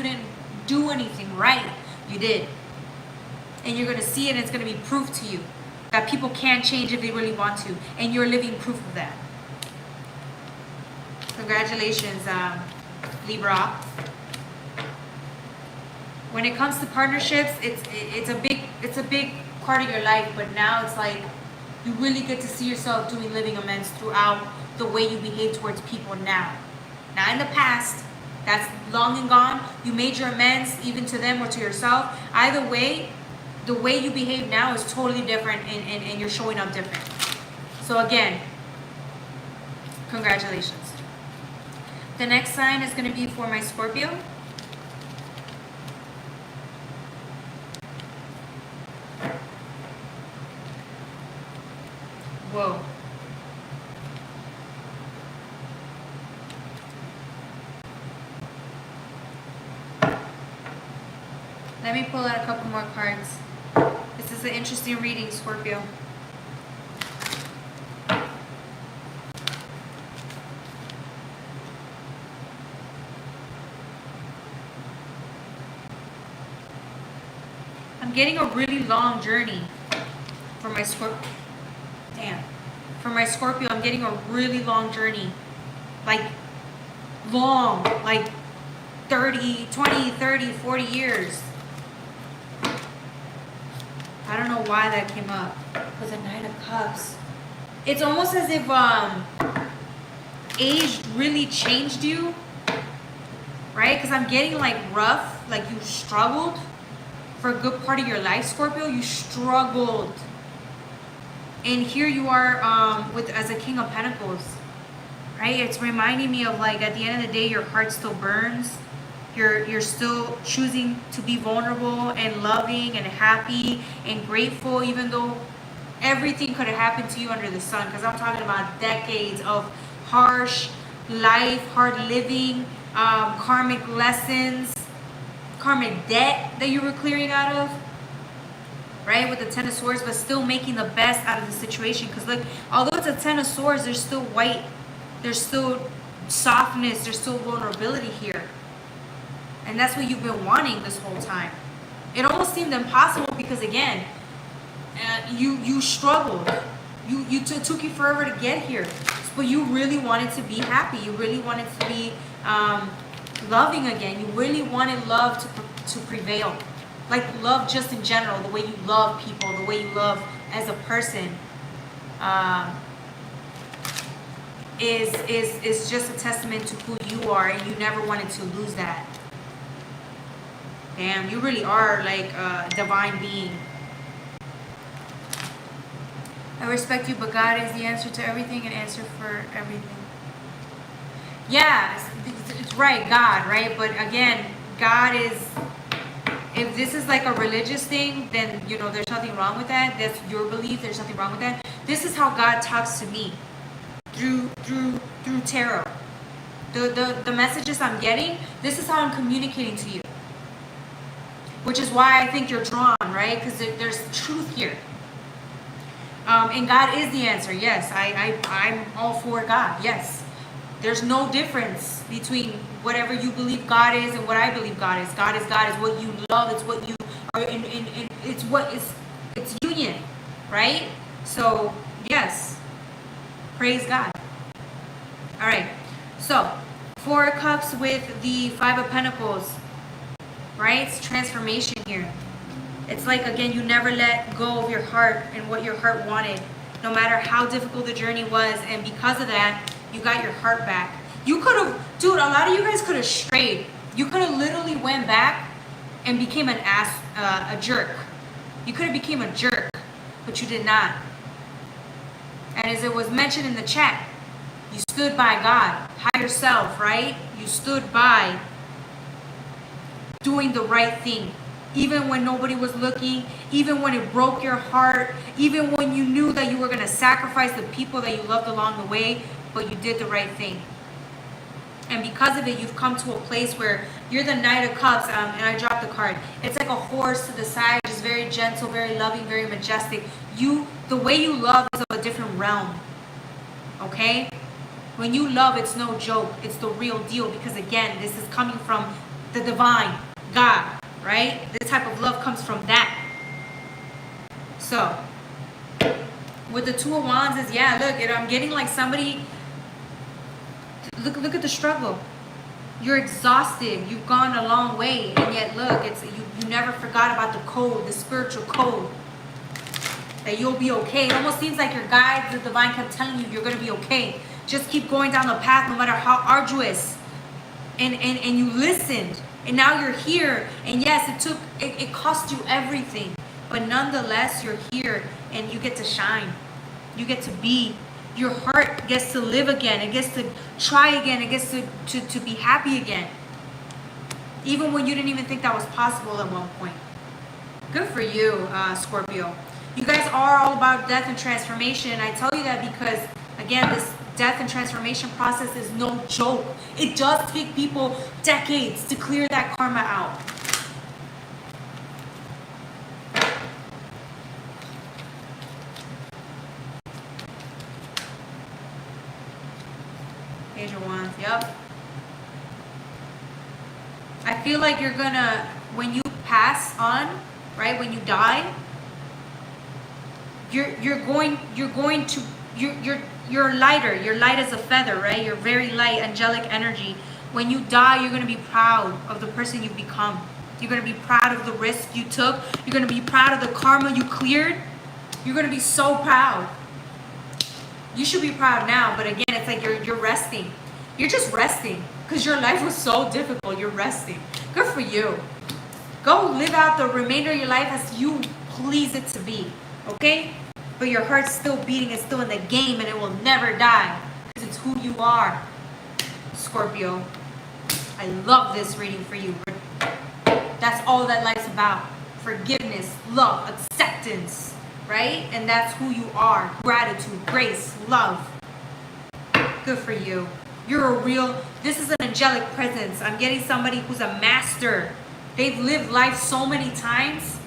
didn't do anything right. You did. And you're going to see it, and it's going to be proof to you that people can change if they really want to. And you're living proof of that. Congratulations, Libra. When it comes to partnerships, it's a big part of your life, but now it's like you really get to see yourself doing living amends throughout the way you behave towards people now. Not in the past. That's long and gone. You made your amends even to them or to yourself. Either way, the way you behave now is totally different, and you're showing up different. So again, congratulations. The next sign is going to be for my Scorpio. Whoa. Let me pull out a couple more cards. This is an interesting reading, Scorpio. I'm getting a really long journey for my Scorpio. Damn. For my Scorpio, I'm getting a really long journey. Like, long. Like 30, 20, 30, 40 years. I don't know know why that came up. With the Knight of Cups. It's almost as if age really changed you. Right? Because I'm getting like rough. Like you struggled for a good part of your life, Scorpio. You struggled. And here you are as a King of Pentacles. Right? It's reminding me of like at the end of the day, your heart still burns. You're still choosing to be vulnerable and loving and happy and grateful, even though everything could have happened to you under the sun. Because I'm talking about decades of harsh life, hard living, karmic lessons, karmic debt that you were clearing out of. Right? With the Ten of Swords, but still making the best out of the situation. Because look, although it's a Ten of Swords, there's still white. There's still softness. There's still vulnerability here. And that's what you've been wanting this whole time. It almost seemed impossible because, again, you struggled. It took you forever to get here. But you really wanted to be happy. You really wanted to be loving again. You really wanted love to prevail. Like love just in general, the way you love people, the way you love as a person. Is just a testament to who you are, and you never wanted to lose that. Damn, you really are like a divine being. I respect you, but God is the answer to everything and answer for everything. Yeah, it's right, God, right? But again, God is, if this is like a religious thing, then, you know, there's nothing wrong with that. That's your belief. There's nothing wrong with that. This is how God talks to me through tarot. The messages I'm getting, this is how I'm communicating to you. Which is why I think you're drawn, right? Because there's truth here. And God is the answer. Yes, I'm all for God. Yes. There's no difference between whatever you believe God is and what I believe God is. God is what you love. It's what you are in it's union, right? So, yes. Praise God. All right. So, 4 of Cups with the 5 of Pentacles. Right? It's transformation here. It's like, again, you never let go of your heart and what your heart wanted, no matter how difficult the journey was. And because of that, you got your heart back. You could have, dude, a lot of you guys could have strayed. You could have literally went back and became an a jerk. You could have became a jerk, but you did not. And as it was mentioned in the chat, you stood by God, higher self, right? You stood by doing the right thing, even when nobody was looking, even when it broke your heart, even when you knew that you were going to sacrifice the people that you loved along the way, but you did the right thing. And because of it, you've come to a place where you're the Knight of Cups, and I dropped the card. It's like a horse to the side, just very gentle, very loving, very majestic. The way you love is of a different realm, okay? When you love, it's no joke. It's the real deal, because again, this is coming from the divine, God, right? This type of love comes from that. So, with the 2 of Wands is, yeah, look, I'm getting like somebody, look at the struggle. You're exhausted. You've gone a long way, and yet look, it's you never forgot about the code, the spiritual code, that you'll be okay. It almost seems like your guides, the divine, kept telling you you're going to be okay. Just keep going down the path no matter how arduous. And you listened. And now you're here, and yes, it cost you everything, but nonetheless, you're here, and you get to shine. You get to be. Your heart gets to live again. It gets to try again. It gets to be happy again. Even when you didn't even think that was possible at one point. Good for you, Scorpio. You guys are all about death and transformation. And I tell you that because, again, this death and transformation process is no joke. It does take people decades to clear that karma out. Page of Wands, yep. I feel like you're gonna, when you pass on, right, when you die, you're lighter. You're light as a feather, right? You're very light, angelic energy. When you die, you're going to be proud of the person you've become. You're going to be proud of the risk you took. You're going to be proud of the karma you cleared. You're going to be so proud. You should be proud now, but again, it's like you're resting. You're just resting because your life was so difficult. You're resting. Good for you. Go live out the remainder of your life as you please it to be, okay? But your heart's still beating. It's still in the game, and it will never die because it's who you are, Scorpio. I love this reading for you. That's all that life's about. Forgiveness, love, acceptance, right? And that's who you are. Gratitude, grace, love. Good for you. You're a real, this is an angelic presence. I'm getting somebody who's a master. They've lived life so many times,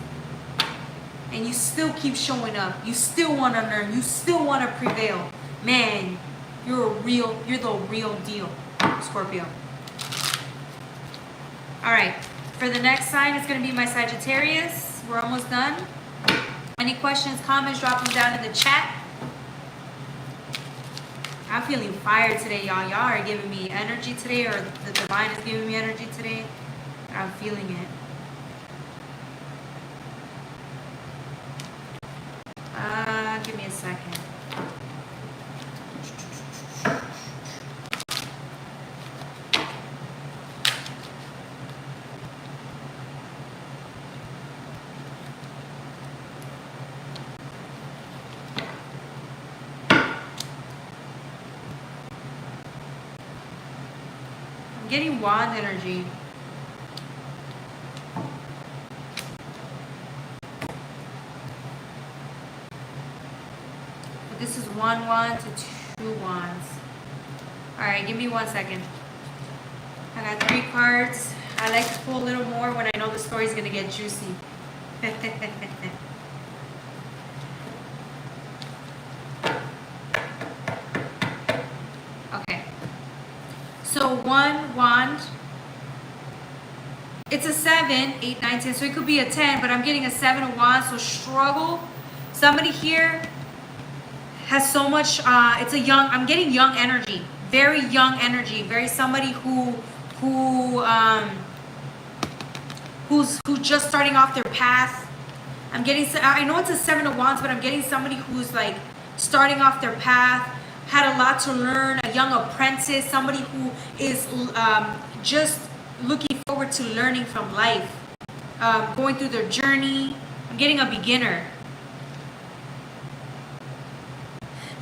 and you still keep showing up. You still want to learn. You still want to prevail. Man, you're the real deal, Scorpio. All right, for the next sign, it's going to be my Sagittarius. We're almost done. Any questions, comments, drop them down in the chat. I'm feeling fired today, y'all. Y'all are giving me energy today, or the divine is giving me energy today. I'm feeling it. Give me a second. I'm getting wand energy. This is 1 wand to 2 wands. All right, give me 1 second. I got 3 cards. I like to pull a little more when I know the story's gonna get juicy. Okay. So 1 wand. It's a 7, 8, 9, 10. So it could be a 10, but I'm getting a 7 of wands. So struggle. Somebody here has so much, it's a young, I'm getting young energy, very young energy, very somebody who's just starting off their path. I'm getting, I know it's a 7 of wands, but I'm getting somebody who's like starting off their path, had a lot to learn, a young apprentice, somebody who is just looking forward to learning from life, going through their journey. I'm getting a beginner.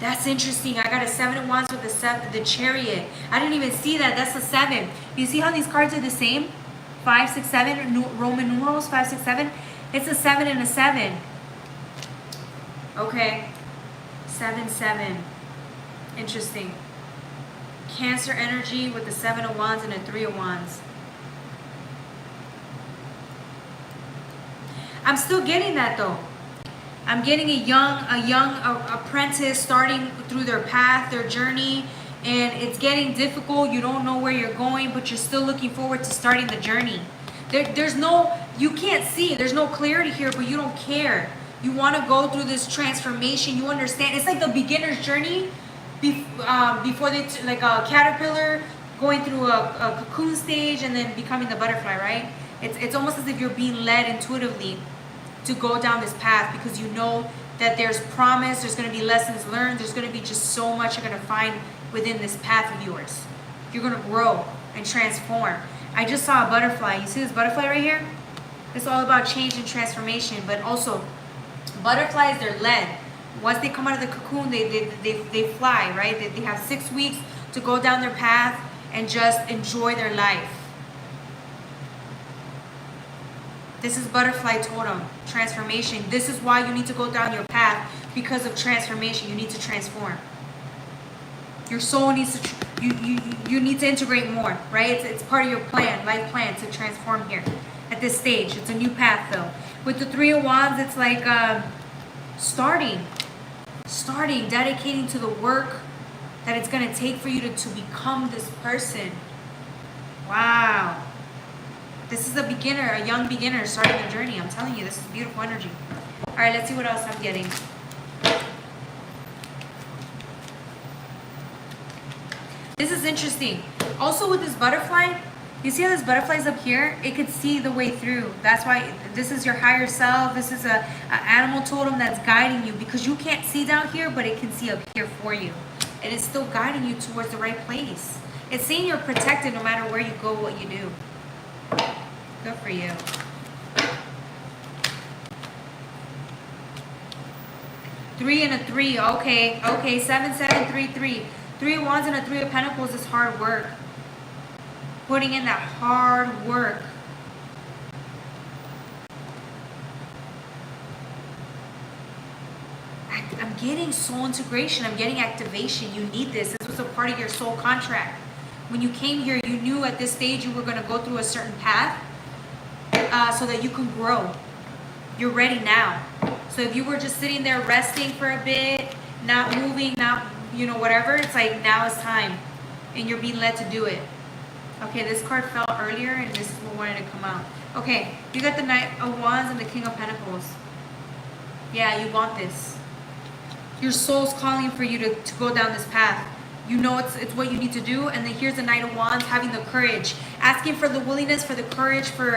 That's interesting. I got a 7 of wands with the chariot. I didn't even see that. That's a 7. You see how these cards are the same? 5, 6, 7. Roman numerals. 5, 6, 7. It's a 7 and a 7. Okay. 7, 7. Interesting. Cancer energy with the 7 of wands and a 3 of wands. I'm still getting that though. I'm getting a young apprentice starting through their path, their journey, and it's getting difficult. You don't know where you're going, but you're still looking forward to starting the journey. There's no, you can't see, there's no clarity here, but you don't care. You want to go through this transformation. You understand. It's like the beginner's journey before they, like a caterpillar going through a cocoon stage and then becoming the butterfly, right? It's almost as if you're being led intuitively to go down this path because you know that there's promise, there's going to be lessons learned, there's going to be just so much you're going to find within this path of yours. You're going to grow and transform. I just saw a butterfly. You see this butterfly right here? It's all about change and transformation, but also butterflies, they're led. Once they come out of the cocoon, they fly, right? They have 6 weeks to go down their path and just enjoy their life. This is butterfly totem, transformation. This is why you need to go down your path, because of transformation. You need to transform. Your soul needs to, you need to integrate more, right? It's part of your plan, life plan, to transform here at this stage. It's a new path though. With the 3 of wands, it's like starting, dedicating to the work that it's going to take for you to become this person. Wow. This is a beginner, a young beginner starting the journey. I'm telling you, this is beautiful energy. All right, let's see what else I'm getting. This is interesting. Also with this butterfly, You see how this butterfly's up here? It could see the way through. That's why this is your higher self. This is a animal totem that's guiding you, because you can't see down here, but it can see up here for you. And it's still guiding you towards the right place. It's saying you're protected no matter where you go, what you do. Good for you. Three and a three. Okay. Okay. 7, 7, 3, 3. 3 of Wands and a 3 of Pentacles is hard work. Putting in that hard work. I'm getting soul integration. I'm getting activation. You need this. This was a part of your soul contract. When you came here, you knew at this stage you were going to go through a certain path so that you can grow. You're ready now. So if you were just sitting there resting for a bit, not moving, not, whatever, it's like now is time. And you're being led to do it. Okay, this card fell earlier and this is what wanted to come out. Okay, you got the Knight of Wands and the King of Pentacles. Yeah, you want this. Your soul's calling for you to go down this path. You know it's what you need to do. And then here's the Knight of Wands, having the courage. Asking for the willingness, for the courage, for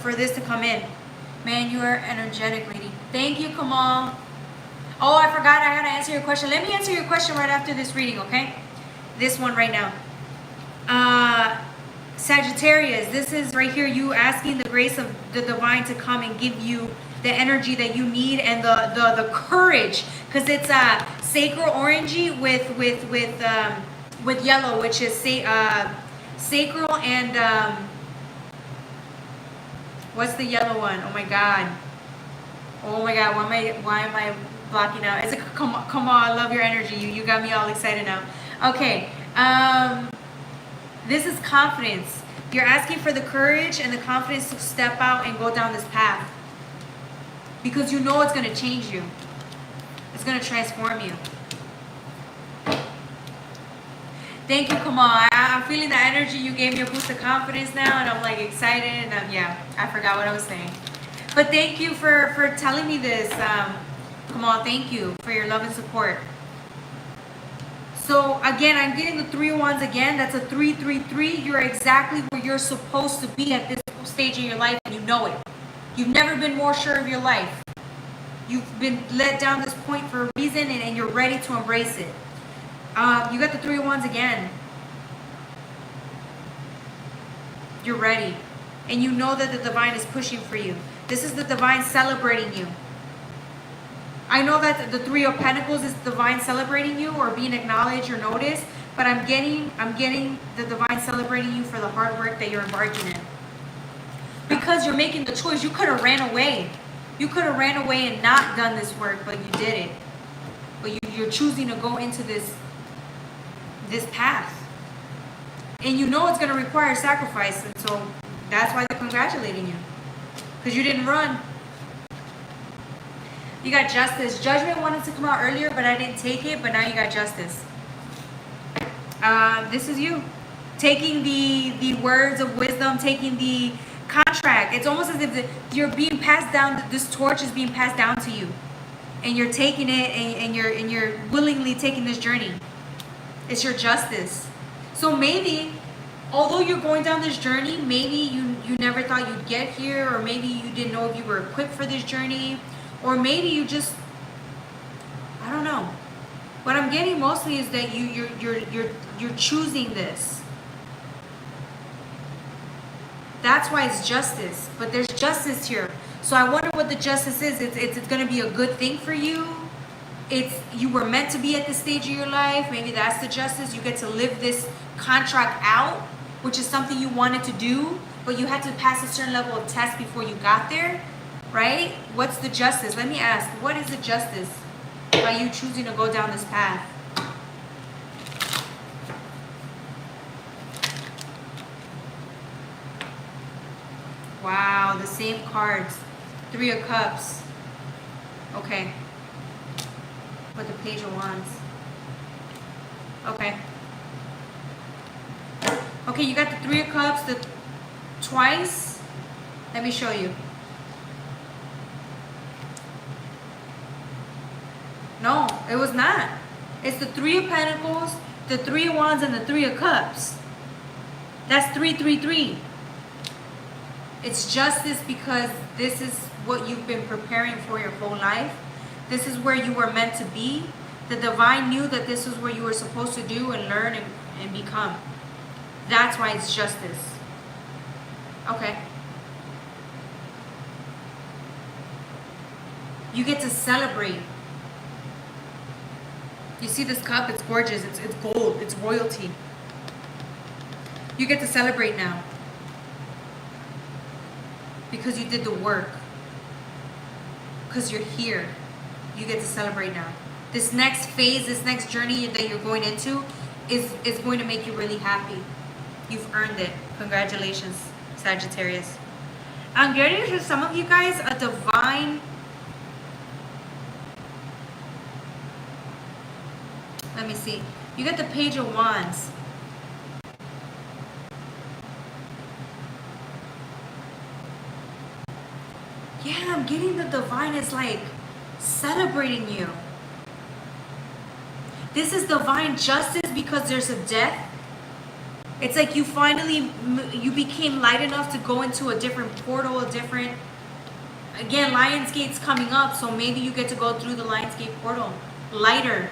this to come in. Man, you are energetic, lady. Thank you, Kamal. Oh, I forgot I had to answer your question. Let me answer your question right after this reading, okay? This one right now. Sagittarius, this is right here, you asking the grace of the divine to come and give you the energy that you need and the courage, because it's sacral orangey with yellow, which is sacral and what's the yellow one? Oh my god, why am I blocking out? It's come on, I love your energy. You got me all excited now. Okay, this is confidence. You're asking for the courage and the confidence to step out and go down this path. Because you know it's going to change you. It's going to transform you. Thank you, Kamal. I'm feeling the energy. You gave me a boost of confidence now, and I'm like excited. And yeah, I forgot what I was saying. But thank you for telling me this. Kamal, thank you for your love and support. So again, I'm getting the 3 of Wands again. That's a 3, 3, 3. You're exactly where you're supposed to be at this stage of your life, and you know it. You've never been more sure of your life. You've been led down this point for a reason, and you're ready to embrace it. You got the 3 of Wands again. You're ready. And you know that the divine is pushing for you. This is the divine celebrating you. I know that the 3 of Pentacles is the divine celebrating you or being acknowledged or noticed, but I'm getting the divine celebrating you for the hard work that you're embarking in. Because you're making the choice. You could have ran away. You could have ran away and not done this work, but you did it. But you're choosing to go into this path. And you know it's going to require sacrifice, and so that's why they're congratulating you. Because you didn't run. You got Justice. Judgment wanted to come out earlier, but I didn't take it, but now you got Justice. This is you. Taking the words of wisdom, taking the contract. It's almost as if you're being passed down, this torch is being passed down to you. And you're taking it and you're willingly taking this journey. It's your justice. So maybe, although you're going down this journey, maybe you never thought you'd get here, or maybe you didn't know if you were equipped for this journey, or maybe you just, I don't know. What I'm getting mostly is that you're choosing this. That's why it's justice. But there's justice here. So I wonder what the justice is. It's going to be a good thing for you. You were meant to be at this stage of your life. Maybe that's the justice. You get to live this contract out, which is something you wanted to do, but you had to pass a certain level of test before you got there, right? What's the justice? Let me ask, what is the justice by you choosing to go down this path? Wow, the same cards. 3 of Cups. Okay. With the Page of Wands. Okay. Okay, you got the 3 of Cups twice. Let me show you. No, it was not. It's the 3 of Pentacles, the 3 of Wands, and the 3 of Cups. That's 333. It's justice because this is what you've been preparing for your whole life. This is where you were meant to be. The divine knew that this is where you were supposed to do and learn and become. That's why it's justice. Okay. You get to celebrate. You see this cup? It's gorgeous. It's gold. It's royalty. You get to celebrate now. Because you did the work. Because you're here. You get to celebrate now. This next phase, this next journey that you're going into is going to make you really happy. You've earned it. Congratulations, Sagittarius. I'm getting for some of you guys a divine... Let me see. You get the Page of Wands. Yeah, I'm getting the divine is like celebrating you. This is divine justice because there's a death. It's like you finally, you became light enough to go into a different portal, a different, again, Lionsgate's coming up, so maybe you get to go through the Lionsgate portal. Lighter,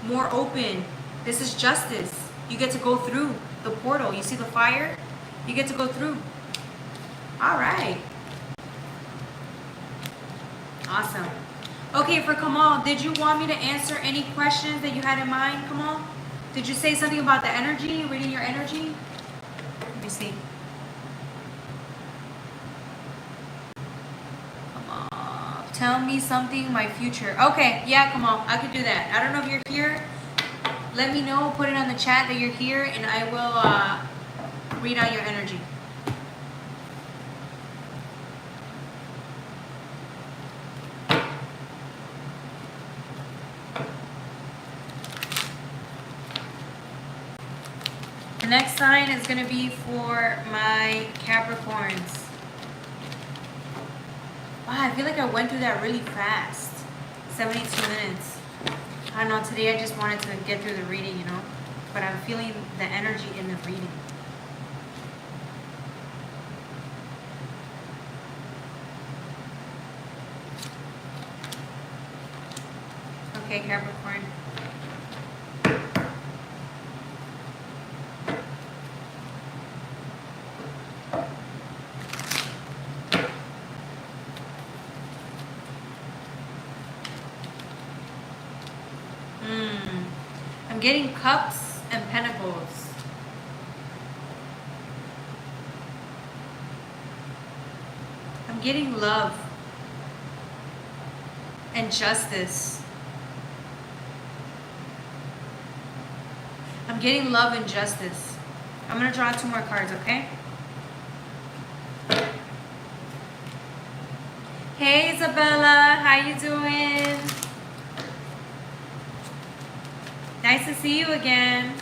more open. This is justice. You get to go through the portal. You see the fire? You get to go through. All right. Awesome. Okay, for Kamal, did you want me to answer any questions that you had in mind, Kamal? Did you say something about the energy, reading your energy? Let me see. Kamal, tell me something, my future. Okay, yeah, Kamal, I could do that. I don't know if you're here. Let me know, put it on the chat that you're here, and I will read out your energy. The next sign is going to be for my Capricorns. Wow, I feel like I went through that really fast. 72 minutes. I don't know, today I just wanted to get through the reading, you know. But I'm feeling the energy in the reading. Okay, Capricorn. I'm getting cups and pentacles. I'm getting love and justice. I'm getting love and justice. I'm going to draw 2 more cards, okay? Hey, Isabella. How you doing? Nice to see you again.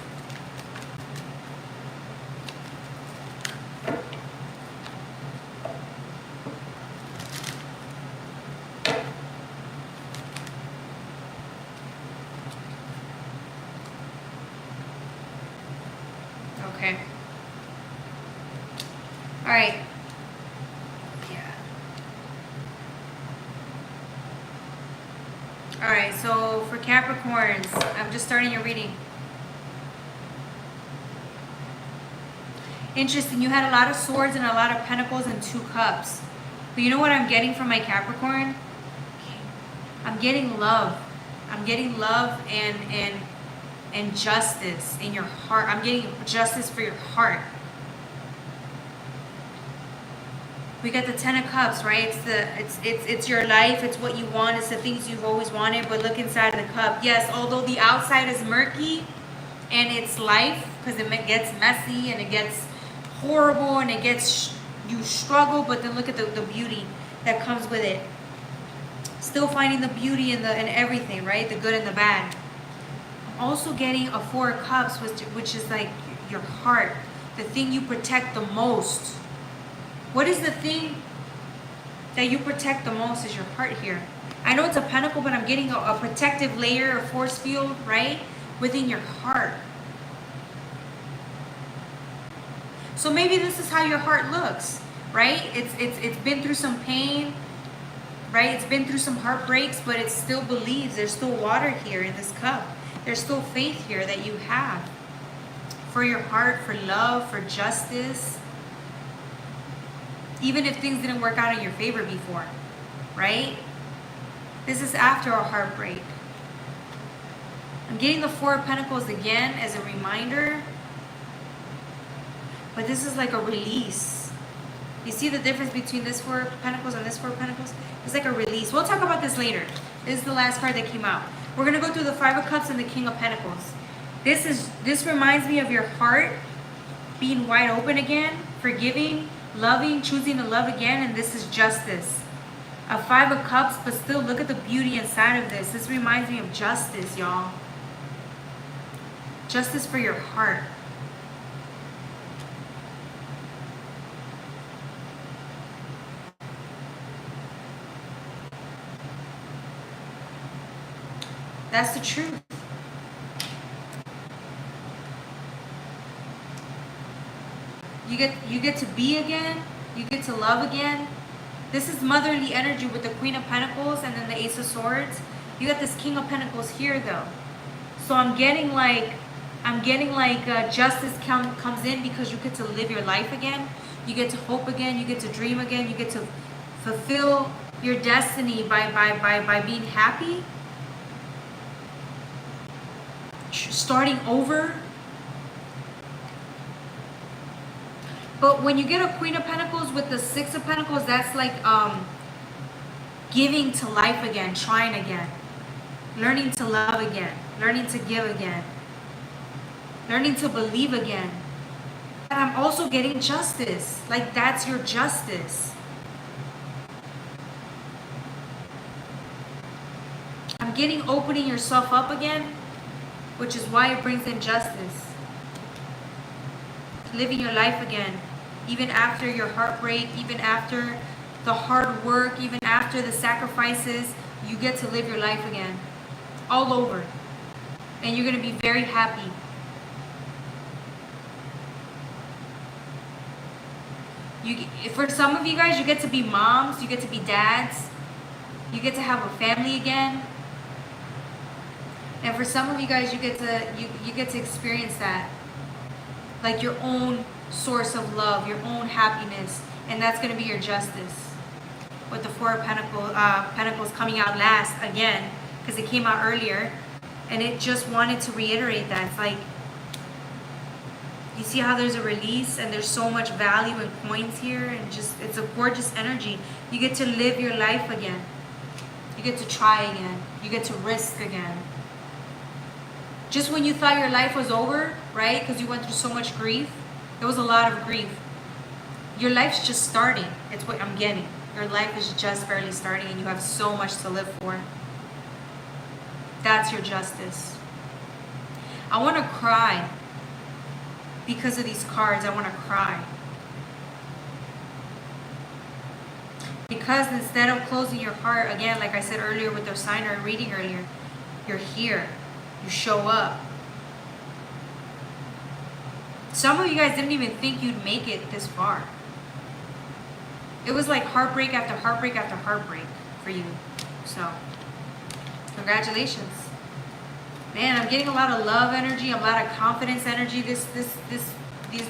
Okay. All right. Yeah. All right, so for Capricorns, I'm just starting your reading. Interesting, you had a lot of swords and a lot of pentacles and 2 cups. But you know what I'm getting from my Capricorn? I'm getting love. I'm getting love and justice in your heart. I'm getting justice for your heart. We got the 10 of Cups, right? It's your life. It's what you want. It's the things you've always wanted. But look inside of the cup. Yes, although the outside is murky, and it's life because it gets messy and it gets horrible and it gets you struggle. But then look at the beauty that comes with it. Still finding the beauty in everything, right? The good and the bad. I'm also getting a 4 of Cups, which is like your heart, the thing you protect the most. What is the thing that you protect the most is your heart here. I know it's a pentacle, but I'm getting a protective layer, a force field, right? Within your heart. So maybe this is how your heart looks, right? It's been through some pain, right? It's been through some heartbreaks, but it still believes. There's still water here in this cup. There's still faith here that you have for your heart, for love, for justice. Even if things didn't work out in your favor before, right? This is after a heartbreak. I'm getting the Four of Pentacles again as a reminder. But this is like a release. You see the difference between this Four of Pentacles and this Four of Pentacles? It's like a release. We'll talk about this later. This is the last card that came out. We're going to go through the Five of Cups and the King of Pentacles. This reminds me of your heart being wide open again, forgiving, loving, choosing to love again, and this is justice. A Five of Cups, but still look at the beauty inside of this. This reminds me of justice, y'all. Justice for your heart. That's the truth. You get to be again. You get to love again. This is motherly energy with the Queen of Pentacles and then the Ace of Swords. You got this King of Pentacles here though. So I'm getting like justice comes in because you get to live your life again. You get to hope again. You get to dream again. You get to fulfill your destiny by being happy. Starting over. But when you get a Queen of Pentacles with the Six of Pentacles, that's like giving to life again, trying again, learning to love again, learning to give again, learning to believe again. And I'm also getting justice. Like that's your justice. I'm getting opening yourself up again, which is why it brings in justice. Living your life again, even after your heartbreak, even after the hard work, even after the sacrifices, you get to live your life again, all over. And you're going to be very happy. For some of you guys, you get to be moms, you get to be dads, you get to have a family again. And for some of you guys, you get to experience that. Like your own source of love, your own happiness, and that's going to be your justice. With the Four of Pentacles coming out last again, because it came out earlier, and it just wanted to reiterate that. It's like, you see how there's a release, and there's so much value in coins here, and just it's a gorgeous energy. You get to live your life again. You get to try again. You get to risk again. Just when you thought your life was over, right? Because you went through so much grief. There was a lot of grief. Your life's just starting. It's what I'm getting. Your life is just barely starting and you have so much to live for. That's your justice. I want to cry. Because of these cards, I want to cry. Because instead of closing your heart, again, like I said earlier with the sign or reading earlier, you're here. You show up. Some of you guys didn't even think you'd make it this far. It was like heartbreak after heartbreak after heartbreak for you. So, congratulations. Man, I'm getting a lot of love energy, a lot of confidence energy these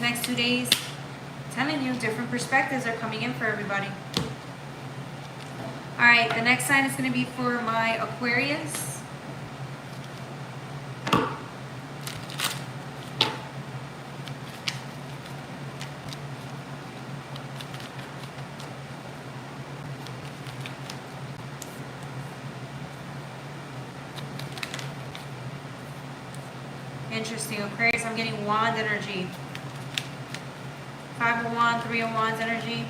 next 2 days. I'm telling you, different perspectives are coming in for everybody. All right, the next sign is going to be for my Aquarius. Interesting. Aquarius, I'm getting wand energy. 5 of Wands, 3 of Wands energy.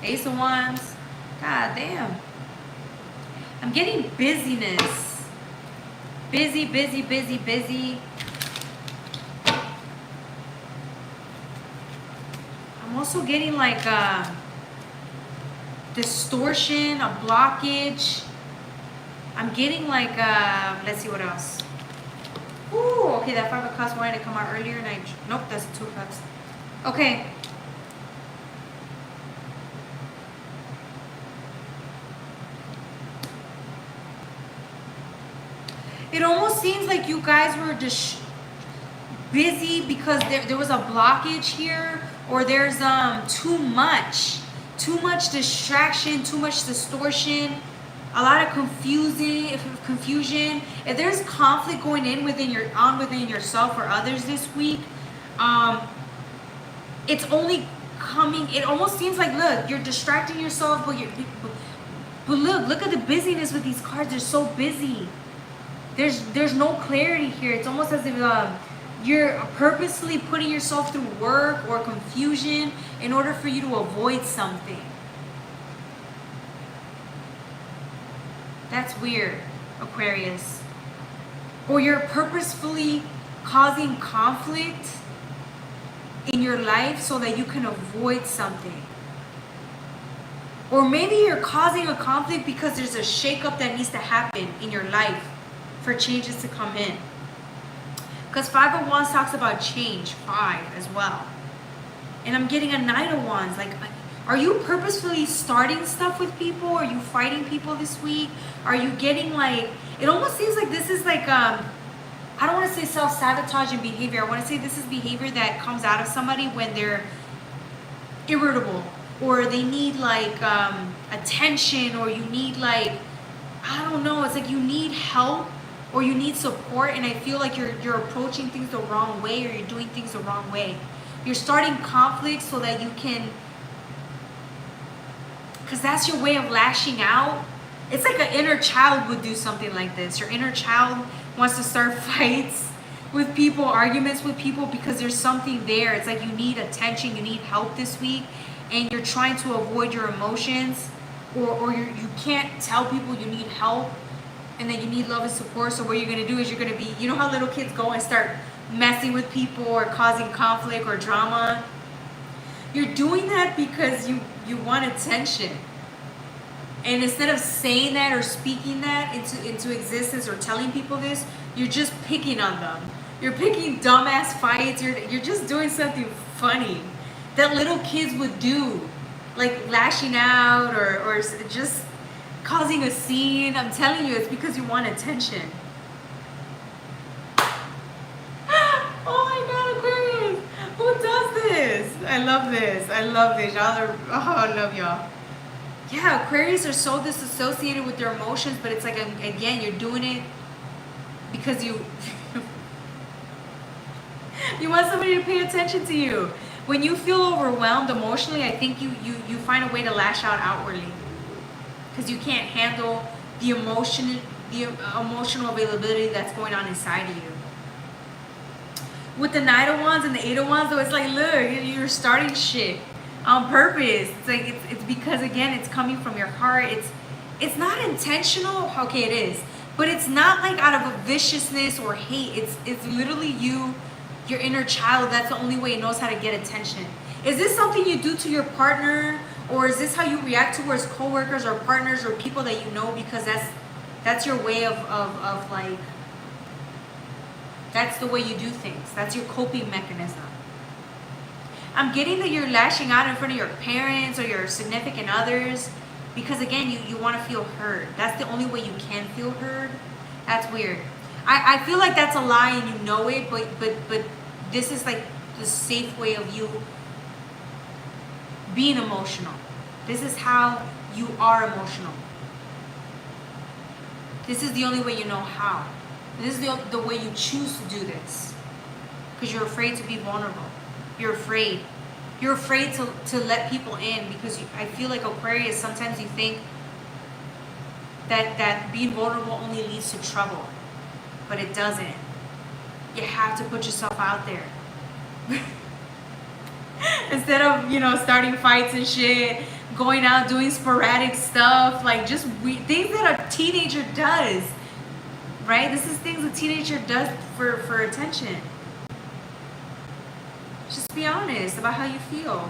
Ace of Wands. God damn. I'm getting busyness. Busy, busy, busy, busy. I'm also getting like a distortion, a blockage. I'm getting like let's see what else. Ooh, okay, that 5 of Cups wanted to come out earlier, and nope, that's 2 of Cups. Okay. It almost seems like you guys were just busy because there was a blockage here, or there's too much distraction, too much distortion, a lot of confusion. If there's conflict going in within yourself or others this week, it's only coming. It almost seems like, look, you're distracting yourself, but look at the busyness with these cards. They're so busy. There's no clarity here. It's almost as if you're purposely putting yourself through work or confusion in order for you to avoid something. That's weird, Aquarius. Or you're purposefully causing conflict in your life so that you can avoid something. Or maybe you're causing a conflict because there's a shakeup that needs to happen in your life for changes to come in. Because 5 of Wands talks about change, 5 as well. And I'm getting a Knight of Wands. Like, are you purposefully starting stuff with people? Are you fighting people this week? Are you getting like, it almost seems like this is like, I don't want to say self-sabotaging behavior. I want to say this is behavior that comes out of somebody when they're irritable, or they need like attention, or you need like, I don't know, it's like you need help or you need support, and I feel like you're approaching things the wrong way, or you're doing things the wrong way. You're starting conflict so that you can, because that's your way of lashing out. It's like an inner child would do something like this. Your inner child wants to start fights with people, arguments with people, because there's something there. It's like you need attention, you need help this week, and you're trying to avoid your emotions, or you can't tell people you need help and that you need love and support. So what you're going to do is you're going to be, you know how little kids go and start messing with people or causing conflict or drama? You're doing that because you want attention. And instead of saying that or speaking that into existence or telling people this, you're just picking on them. You're picking dumbass fights. You're just doing something funny that little kids would do, like lashing out or just causing a scene. I'm telling you, it's because you want attention. Oh my God, Aquarius, who does this? I love this. I love this. Y'all are, oh, I love y'all. Yeah, Aquarius are so disassociated with their emotions, but it's like, again, you're doing it because you want somebody to pay attention to you. When you feel overwhelmed emotionally, I think you find a way to lash out outwardly, because you can't handle the emotional availability that's going on inside of you. With the Knight of Wands and the 8 of Wands, though, it's like, look, you're starting shit on purpose. It's like it's because, again, it's coming from your heart. It's not intentional. Okay, it is, but it's not like out of a viciousness or hate. It's literally you, your inner child. That's the only way it knows how to get attention. Is this something you do to your partner, or is this how you react towards coworkers or partners or people that you know? Because that's your way of like, that's the way you do things. That's your coping mechanism. I'm getting that you're lashing out in front of your parents or your significant others because, again, you want to feel heard. That's the only way you can feel heard. That's weird. I feel like that's a lie and you know it, but this is like the safe way of you being emotional. This is how you are emotional. This is the only way you know how. This is the way you choose to do this, because you're afraid to be vulnerable. You're afraid. You're afraid to let people in, because I feel like, Aquarius, sometimes you think that being vulnerable only leads to trouble, but it doesn't. You have to put yourself out there. Instead of, starting fights and shit, going out doing sporadic stuff, like just things that a teenager does, right? This is things a teenager does for attention. Just be honest about how you feel.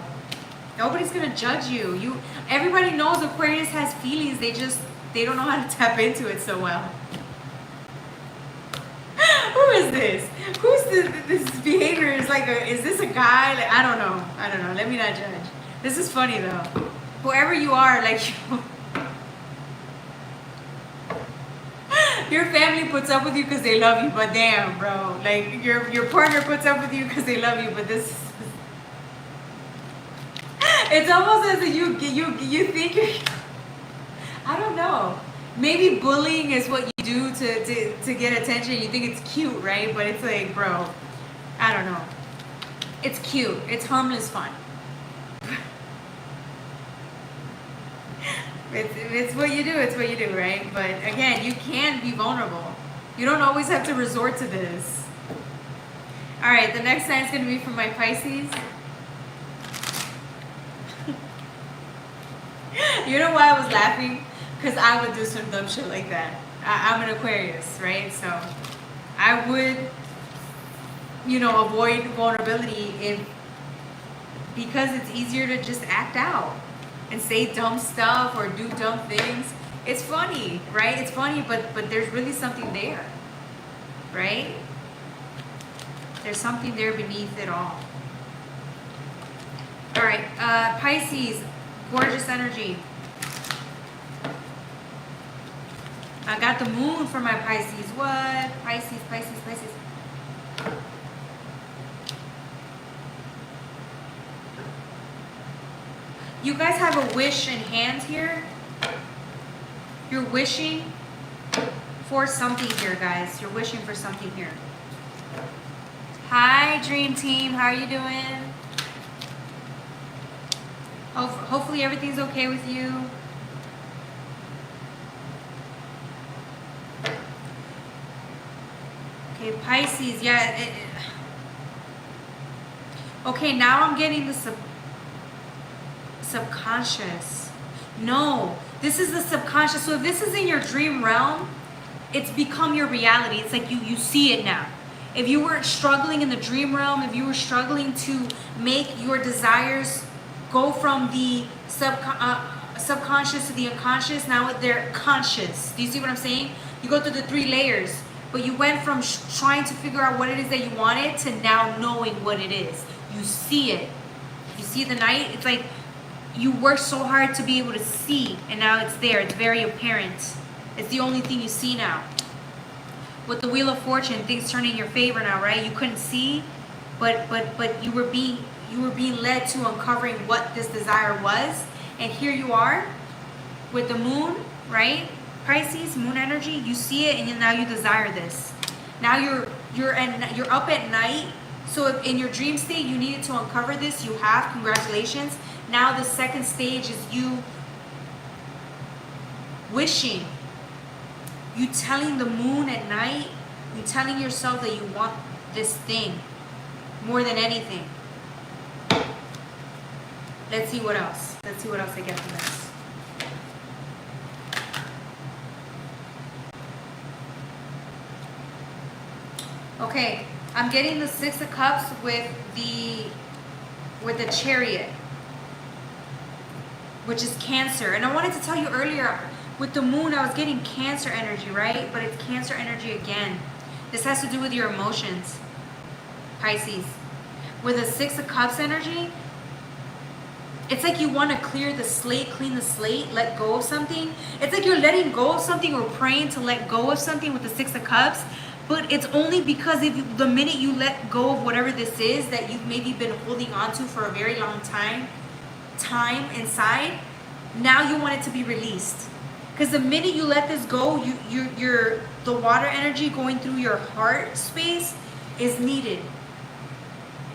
Nobody's gonna judge you. Everybody knows Aquarius has feelings. They don't know how to tap into it so well. Who is this? Who's this behavior is like, is this a guy? Like, I don't know. Let me not judge. This is funny though. Whoever you are, like, your family puts up with you because they love you, but damn, bro, like your partner puts up with you because they love you, but this, it's almost as if you think you're, I don't know. Maybe bullying is what you do to get attention. You think it's cute, right? But it's like, bro, I don't know. It's cute. It's harmless fun. It's what you do. It's what you do, right? But again, you can be vulnerable. You don't always have to resort to this. All right, the next sign is going to be from my Pisces. You know why I was laughing? Because I would do some dumb shit like that. I'm an Aquarius, right? So I would, avoid vulnerability because it's easier to just act out and say dumb stuff or do dumb things. It's funny, right? It's funny, but there's really something there, right? There's something there beneath it all. All right, Pisces, gorgeous energy. I got the moon for my Pisces. What? Pisces. You guys have a wish in hand here. You're wishing for something here, guys. You're wishing for something here. Hi, Dream Team. How are you doing? Hopefully everything's okay with you. Okay, Pisces, yeah. Okay, now I'm getting the subconscious. No, this is the subconscious. So if this is in your dream realm, it's become your reality. It's like you see it now. If you were struggling in the dream realm, if you were struggling to make your desires go from the subconscious to the unconscious, now they're conscious. Do you see what I'm saying? You go through the 3 layers. But you went from trying to figure out what it is that you wanted to now knowing what it is. You see it. You see the night? It's like you worked so hard to be able to see, and now it's there. It's very apparent. It's the only thing you see now. With the Wheel of Fortune, things turn in your favor now, right? You couldn't see, but you were being led to uncovering what this desire was, and here you are with the moon, right? Pisces, moon energy, you see it, and now you desire this. Now you're up at night. So if in your dream state you needed to uncover this, you have. Congratulations. Now the second stage is you wishing. You telling the moon at night. You telling yourself that you want this thing more than anything. Let's see what else. Let's see what else I get from this. Okay, I'm getting the 6 of Cups with the Chariot, which is Cancer. And I wanted to tell you earlier, with the moon, I was getting Cancer energy, right? But it's Cancer energy again. This has to do with your emotions, Pisces. With the 6 of Cups energy, it's like you want to clear the slate, clean the slate, let go of something. It's like you're letting go of something or praying to let go of something with the 6 of Cups. But it's only because the minute you let go of whatever this is that you've maybe been holding on to for a very long time inside, now you want it to be released. Because the minute you let this go, the water energy going through your heart space is needed.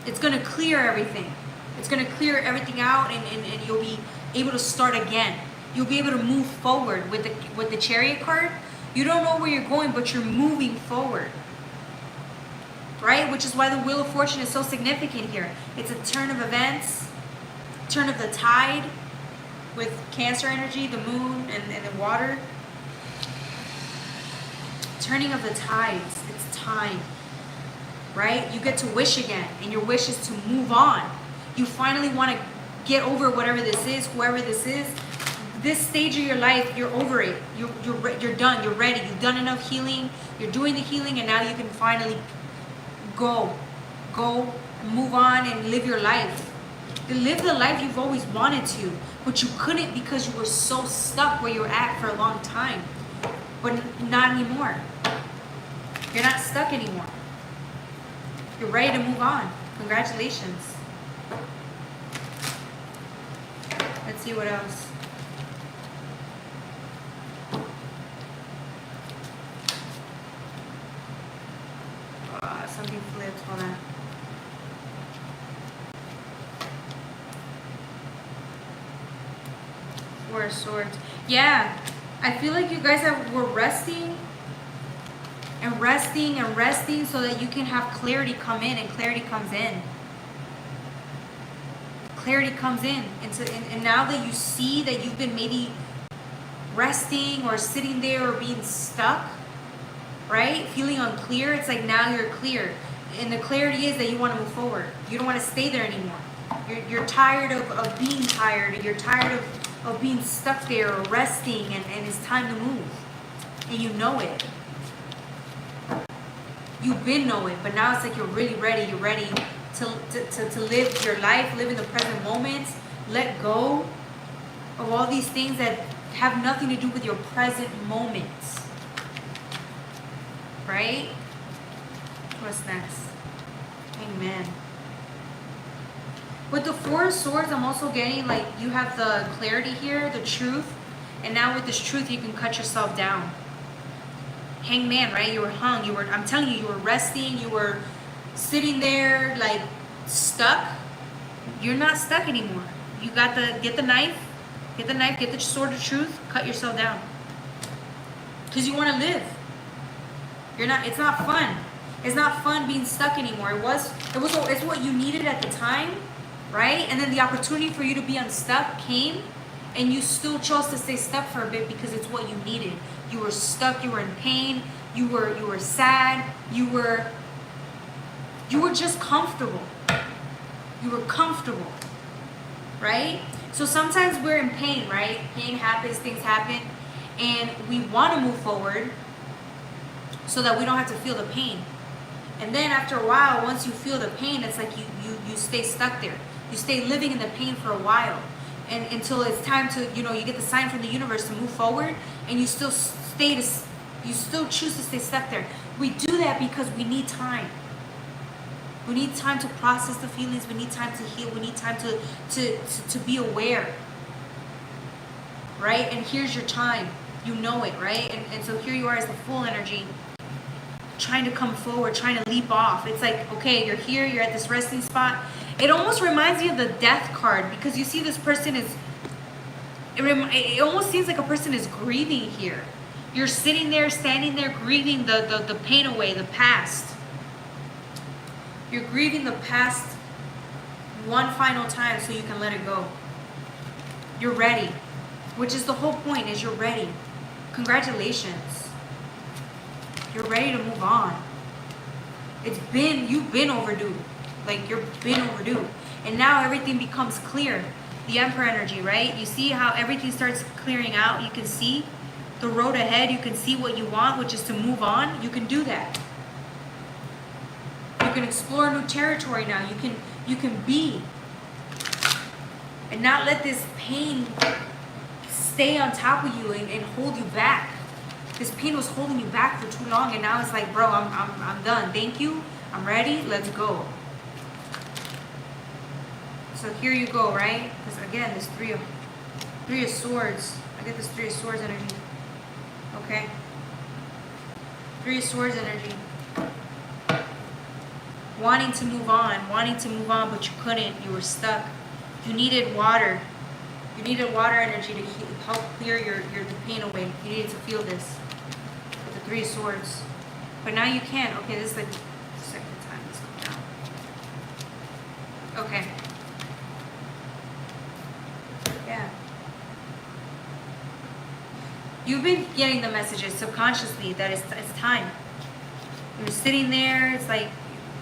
It's going to clear everything. It's going to clear everything out, and you'll be able to start again. You'll be able to move forward with the Chariot card. You don't know where you're going, but you're moving forward, right? Which is why the Wheel of Fortune is so significant here. It's a turn of events, turn of the tide with Cancer energy, the moon, and the water. Turning of the tides. It's time, right? You get to wish again, and your wish is to move on. You finally want to get over whatever this is, whoever this is. This stage of your life, you're over it. You're done. You're ready. You've done enough healing. You're doing the healing, and now you can finally go. Go and move on and live your life. Live the life you've always wanted to, but you couldn't because you were so stuck where you were at for a long time. But not anymore. You're not stuck anymore. You're ready to move on. Congratulations. Let's see what else. Something flipped. Hold on. Four of Swords. Yeah. I feel like you guys were resting and resting and resting so that you can have clarity come in, and clarity comes in. Clarity comes in. And now that you see that you've been maybe resting or sitting there or being stuck, right? Feeling unclear, it's like now you're clear. And the clarity is that you want to move forward. You don't want to stay there anymore. You're tired of being tired. You're tired of being stuck there or resting, and it's time to move. And you know it. You've been know it, but now it's like you're really ready. You're ready to live your life, live in the present moment, let go of all these things that have nothing to do with your present moment. Right? What's next? Amen. With the Four of Swords, I'm also getting like you have the clarity here, the truth, and now with this truth you can cut yourself down. Hangman, right? You were hung. I'm telling you, you were resting. You were sitting there like stuck. You're not stuck anymore. You got get the knife, get the sword of truth, cut yourself down. Because you want to live. It's not fun. It's not fun being stuck anymore. It's what you needed at the time, right? And then the opportunity for you to be unstuck came, and you still chose to stay stuck for a bit because it's what you needed. You were stuck, you were in pain, you were sad, you were just comfortable. You were comfortable, right? So sometimes we're in pain, right? Pain happens, things happen, and we want to move forward so that we don't have to feel the pain. And then after a while, once you feel the pain, it's like you stay stuck there. You stay living in the pain for a while. And until it's time to, you get the sign from the universe to move forward, and you still choose to stay stuck there. We do that because we need time. We need time to process the feelings. We need time to heal. We need time to be aware. Right? And here's your time. You know it, right? And so here you are as the full energy, trying to come forward, trying to leap off. It's like, okay, you're here, you're at this resting spot. It almost reminds me of the death card, because you see this person it almost seems like a person is grieving here. You're sitting there, standing there, grieving the pain away, the past. You're grieving the past one final time so you can let it go. You're ready, which is the whole point, is you're ready. Congratulations. You're ready to move on. You've been overdue. Like, you've been overdue. And now everything becomes clear. The Emperor energy, right? You see how everything starts clearing out. You can see the road ahead. You can see what you want, which is to move on. You can do that. You can explore new territory now. You can be. And not let this pain stay on top of you and hold you back. This pain was holding you back for too long, and now it's like, bro, I'm done. Thank you. I'm ready. Let's go. So here you go, right? Because again, this three of swords. I get this 3 of swords energy. Okay. 3 of swords energy. Wanting to move on, but you couldn't. You were stuck. You needed water. You needed water energy to help clear the pain away. You needed to feel this with the 3 of swords. But now you can. Okay, this is like the second time this comes out. Okay. Yeah. You've been getting the messages subconsciously that it's time. You're sitting there, it's like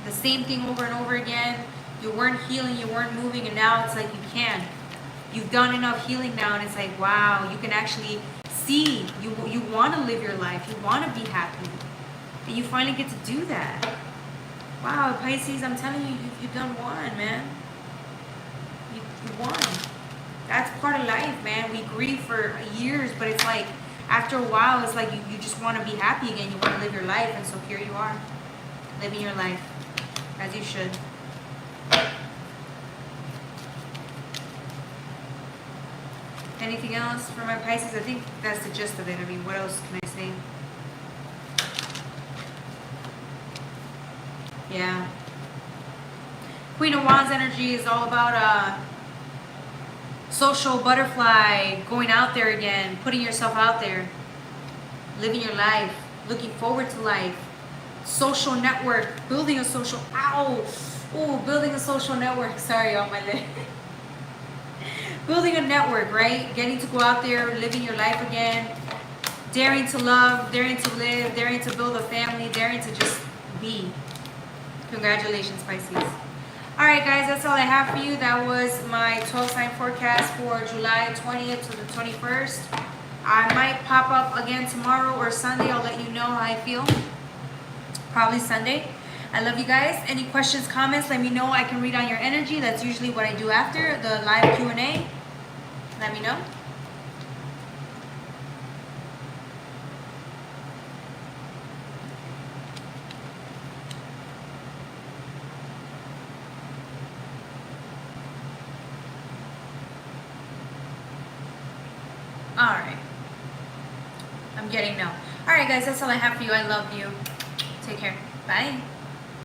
the same thing over and over again. You weren't healing, you weren't moving, and now it's like you can. You've done enough healing now, and it's like, wow, you can actually see. You want to live your life. You want to be happy. And you finally get to do that. Wow, Pisces, I'm telling you, you've done one, man. You won. That's part of life, man. We grieve for years, but it's like, after a while, it's like you just want to be happy again. You want to live your life, and so here you are, living your life, as you should. Anything else for my Pisces? I think that's the gist of it. I mean, what else can I say? Yeah. Queen of Wands energy is all about social butterfly, going out there again, putting yourself out there, living your life, looking forward to life, social network, building a social, building a social network. Sorry, on my leg. Building a network, right? Getting to go out there, living your life again, daring to love, daring to live, daring to build a family, daring to just be. Congratulations, Pisces. All right, guys, that's all I have for you. That was my 12-sign forecast for July 20th to the 21st. I might pop up again tomorrow or Sunday. I'll let you know how I feel. Probably Sunday. I love you guys. Any questions, comments, let me know. I can read on your energy. That's usually what I do after the live Q&A. Let me know. All right. I'm getting no. All right, guys, that's all I have for you. I love you. Take care. Bye.